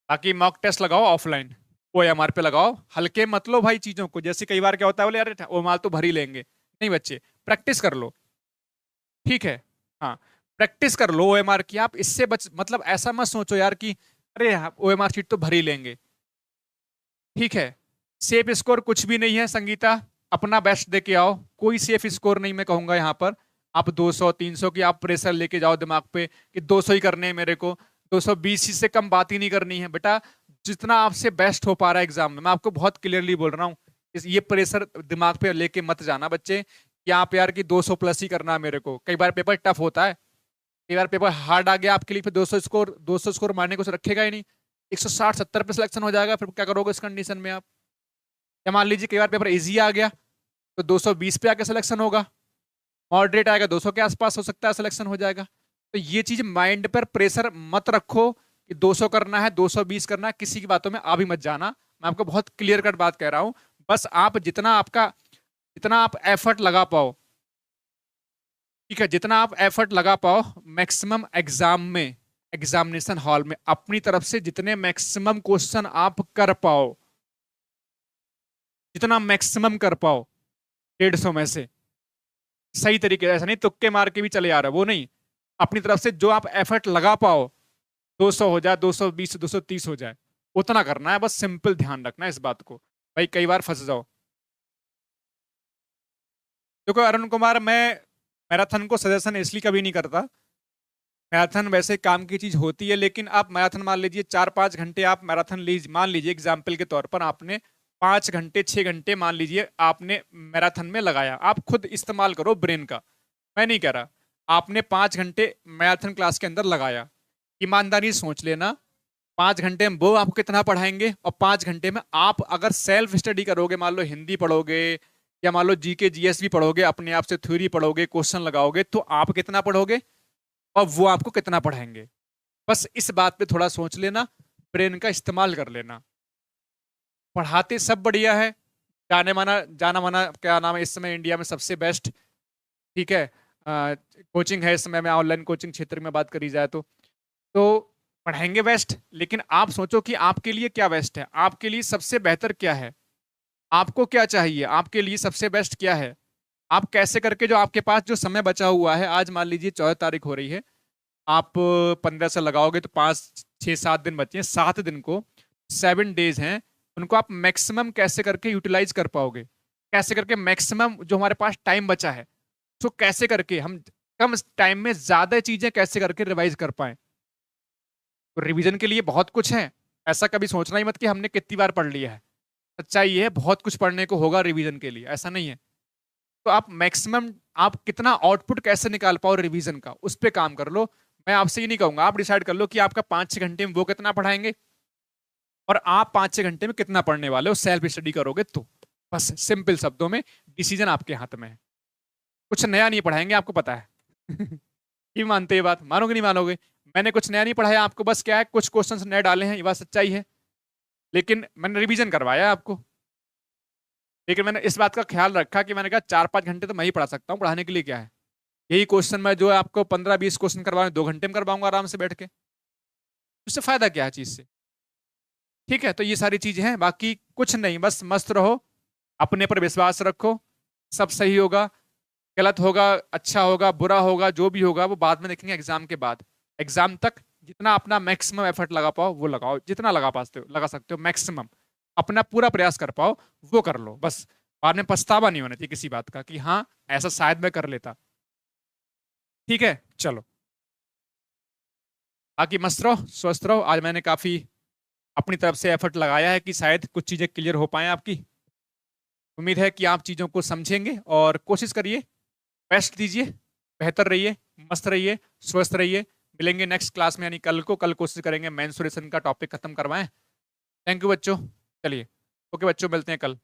Speaker 1: बाकी मॉक टेस्ट लगाओ ऑफलाइन, ओएमआर पे लगाओ, हल्के मत लो भाई चीजों को। जैसे कई बार क्या होता है, बोले यार ओएमआर तो भर ही लेंगे, नहीं बच्चे, प्रैक्टिस कर लो, ठीक है। हाँ, प्रैक्टिस कर लो ओएमआर की। आप इससे बच, मतलब ऐसा मत सोचो यार कि अरे ओएमआर शीट तो भर ही लेंगे, ठीक है। सेफ स्कोर कुछ भी नहीं है संगीता, अपना बेस्ट दे के आओ। कोई सेफ स्कोर नहीं मैं कहूंगा यहाँ पर। आप 200-300 की आप प्रेशर लेके जाओ दिमाग पे कि 200 ही करने हैं मेरे को, 220 से कम बात ही नहीं करनी है बेटा। जितना आपसे बेस्ट हो पा रहा है एग्जाम में, मैं आपको बहुत क्लियरली बोल रहा हूँ, ये प्रेशर दिमाग पे लेके मत जाना बच्चे कि आप यार कि 200 प्लस ही करना है मेरे को। कई बार पेपर टफ होता है, कई बार पेपर हार्ड आ गया आपके लिए, फिर 200 स्कोर मारने को रखेगा ही नहीं, 160-70 पे सिलेक्शन हो जाएगा। फिर क्या करोगे इस कंडीशन में आप? या मान लीजिए कई बार पेपर इजी आ गया तो 220 पे आके सिलेक्शन होगा, मॉडरेट आएगा 200 के आसपास हो सकता है सिलेक्शन हो जाएगा। तो ये चीज माइंड पर प्रेशर मत रखो कि 200 करना है, 220 करना है, किसी की बातों में आ भी मत जाना। मैं आपको बहुत क्लियर कट बात कह रहा हूं। बस आप जितना आप एफर्ट लगा पाओ, ठीक है, जितना आप एफर्ट लगा पाओ मैक्सिमम एग्जाम में, एग्जामिनेशन हॉल में अपनी तरफ से जितने मैक्सिमम क्वेश्चन आप कर पाओ, जितना मैक्सिमम कर पाओ 150 में से, सही तरीके से, ऐसा नहीं तुक्के मार के भी चले आ रहा, वो नहीं, अपनी तरफ से जो आप एफर्ट लगा पाओ, 200 हो जाए, 220 230 हो जाए, उतना करना है बस। सिंपल ध्यान रखना है इस बात को, भाई कई बार फंस जाओ। देखो अरुण कुमार, मैं मैराथन को सजेशन इसलिए कभी नहीं करता। मैराथन वैसे काम की चीज होती है, लेकिन आप मैराथन मान लीजिए 4-5 घंटे आप मैराथन मान लीजिए एग्जाम्पल के तौर पर आपने 5 घंटे 6 घंटे मान लीजिए आपने मैराथन में लगाया, आप खुद इस्तेमाल करो ब्रेन का, मैं नहीं कह रहा। आपने 5 घंटे मैराथन क्लास के अंदर लगाया, ईमानदारी से सोच लेना 5 घंटे में वो आपको कितना पढ़ाएंगे, और 5 घंटे में आप अगर सेल्फ स्टडी करोगे, मान लो हिंदी पढ़ोगे या मान लो जीके जीएस भी पढ़ोगे, अपने आप से थ्योरी पढ़ोगे, क्वेश्चन लगाओगे, तो आप कितना पढ़ोगे और वो आपको कितना पढ़ाएंगे। बस इस बात पे थोड़ा सोच लेना, ब्रेन का इस्तेमाल कर लेना। पढ़ाते सब बढ़िया है, जाना माना क्या नाम है इस समय इंडिया में सबसे बेस्ट, ठीक है, कोचिंग है इस समय में, ऑनलाइन कोचिंग क्षेत्र में बात करी जाए तो पढ़ाएंगे बेस्ट। लेकिन आप सोचो कि आपके लिए क्या बेस्ट है, आपके लिए सबसे बेहतर क्या है, आपको क्या चाहिए, आपके लिए सबसे बेस्ट क्या है। आप कैसे करके जो आपके पास जो समय बचा हुआ है, आज मान लीजिए 14 तारीख हो रही है, आप 15 से लगाओगे तो 5-6-7 दिन बचे हैं, 7 दिन को 7 डेज हैं, उनको आप मैक्सिमम कैसे करके यूटिलाइज कर पाओगे, कैसे करके मैक्सिमम जो हमारे पास टाइम बचा है, तो कैसे करके हम कम टाइम में ज्यादा चीजें कैसे करके रिवाइज कर पाए। तो रिवीजन के लिए बहुत कुछ है, ऐसा कभी सोचना ही मत कि हमने कितनी बार पढ़ लिया है। सच्चाई ये है बहुत कुछ पढ़ने को होगा रिवीजन के लिए, ऐसा नहीं है। तो आप मैक्सिमम आप कितना आउटपुट कैसे निकाल पाओ रिवीजन का, उस पर काम कर लो। मैं आपसे ये नहीं कहूंगा, आप डिसाइड कर लो कि आपका 5-6 घंटे में वो कितना पढ़ाएंगे और आप 5-6 घंटे में कितना पढ़ने वाले हो, सेल्फ स्टडी करोगे तो। बस सिंपल शब्दों में डिसीजन आपके हाथ में है, कुछ नया नहीं पढ़ाएंगे आपको पता है। ये मानते ये बात, मानोगे नहीं मानोगे, मैंने कुछ नया नहीं पढ़ाया आपको, बस क्या है कुछ क्वेश्चंस नए डाले हैं, ये बात सच्चाई है, लेकिन मैंने रिवीजन करवाया आपको। लेकिन मैंने इस बात का ख्याल रखा कि मैंने कहा 4-5 घंटे तो मैं ही पढ़ा सकता हूँ, पढ़ाने के लिए क्या है। यही क्वेश्चन मैं जो है आपको 15-20 क्वेश्चन करवाऊँ 2 घंटे में करवाऊंगा आराम से बैठ के, उससे फायदा क्या है चीज से, ठीक है। तो ये सारी चीजें हैं, बाकी कुछ नहीं, बस मस्त रहो, अपने पर विश्वास रखो, सब सही होगा। गलत होगा, अच्छा होगा, बुरा होगा, जो भी होगा वो बाद में देखेंगे एग्जाम के बाद। एग्जाम तक जितना अपना मैक्सिमम एफर्ट लगा पाओ वो लगाओ, जितना लगा सकते हो मैक्सिमम, अपना पूरा प्रयास कर पाओ वो कर लो बस। बाद में पछतावा नहीं होना चाहिए किसी बात का कि हाँ ऐसा शायद मैं कर लेता। ठीक है, चलो बाकी मस्त रहो, स्वस्थ रहो। आज मैंने काफी अपनी तरफ से एफर्ट लगाया है कि शायद कुछ चीजें क्लियर हो पाए आपकी। उम्मीद है कि आप चीजों को समझेंगे और कोशिश करिए, बेस्ट दीजिए, बेहतर रहिए, मस्त रहिए, स्वस्थ रहिए। मिलेंगे नेक्स्ट क्लास में यानी कल को। कल कोशिश करेंगे मेंस्ट्रुएशन का टॉपिक खत्म करवाएं। थैंक यू बच्चों, चलिए ओके बच्चों, मिलते हैं कल।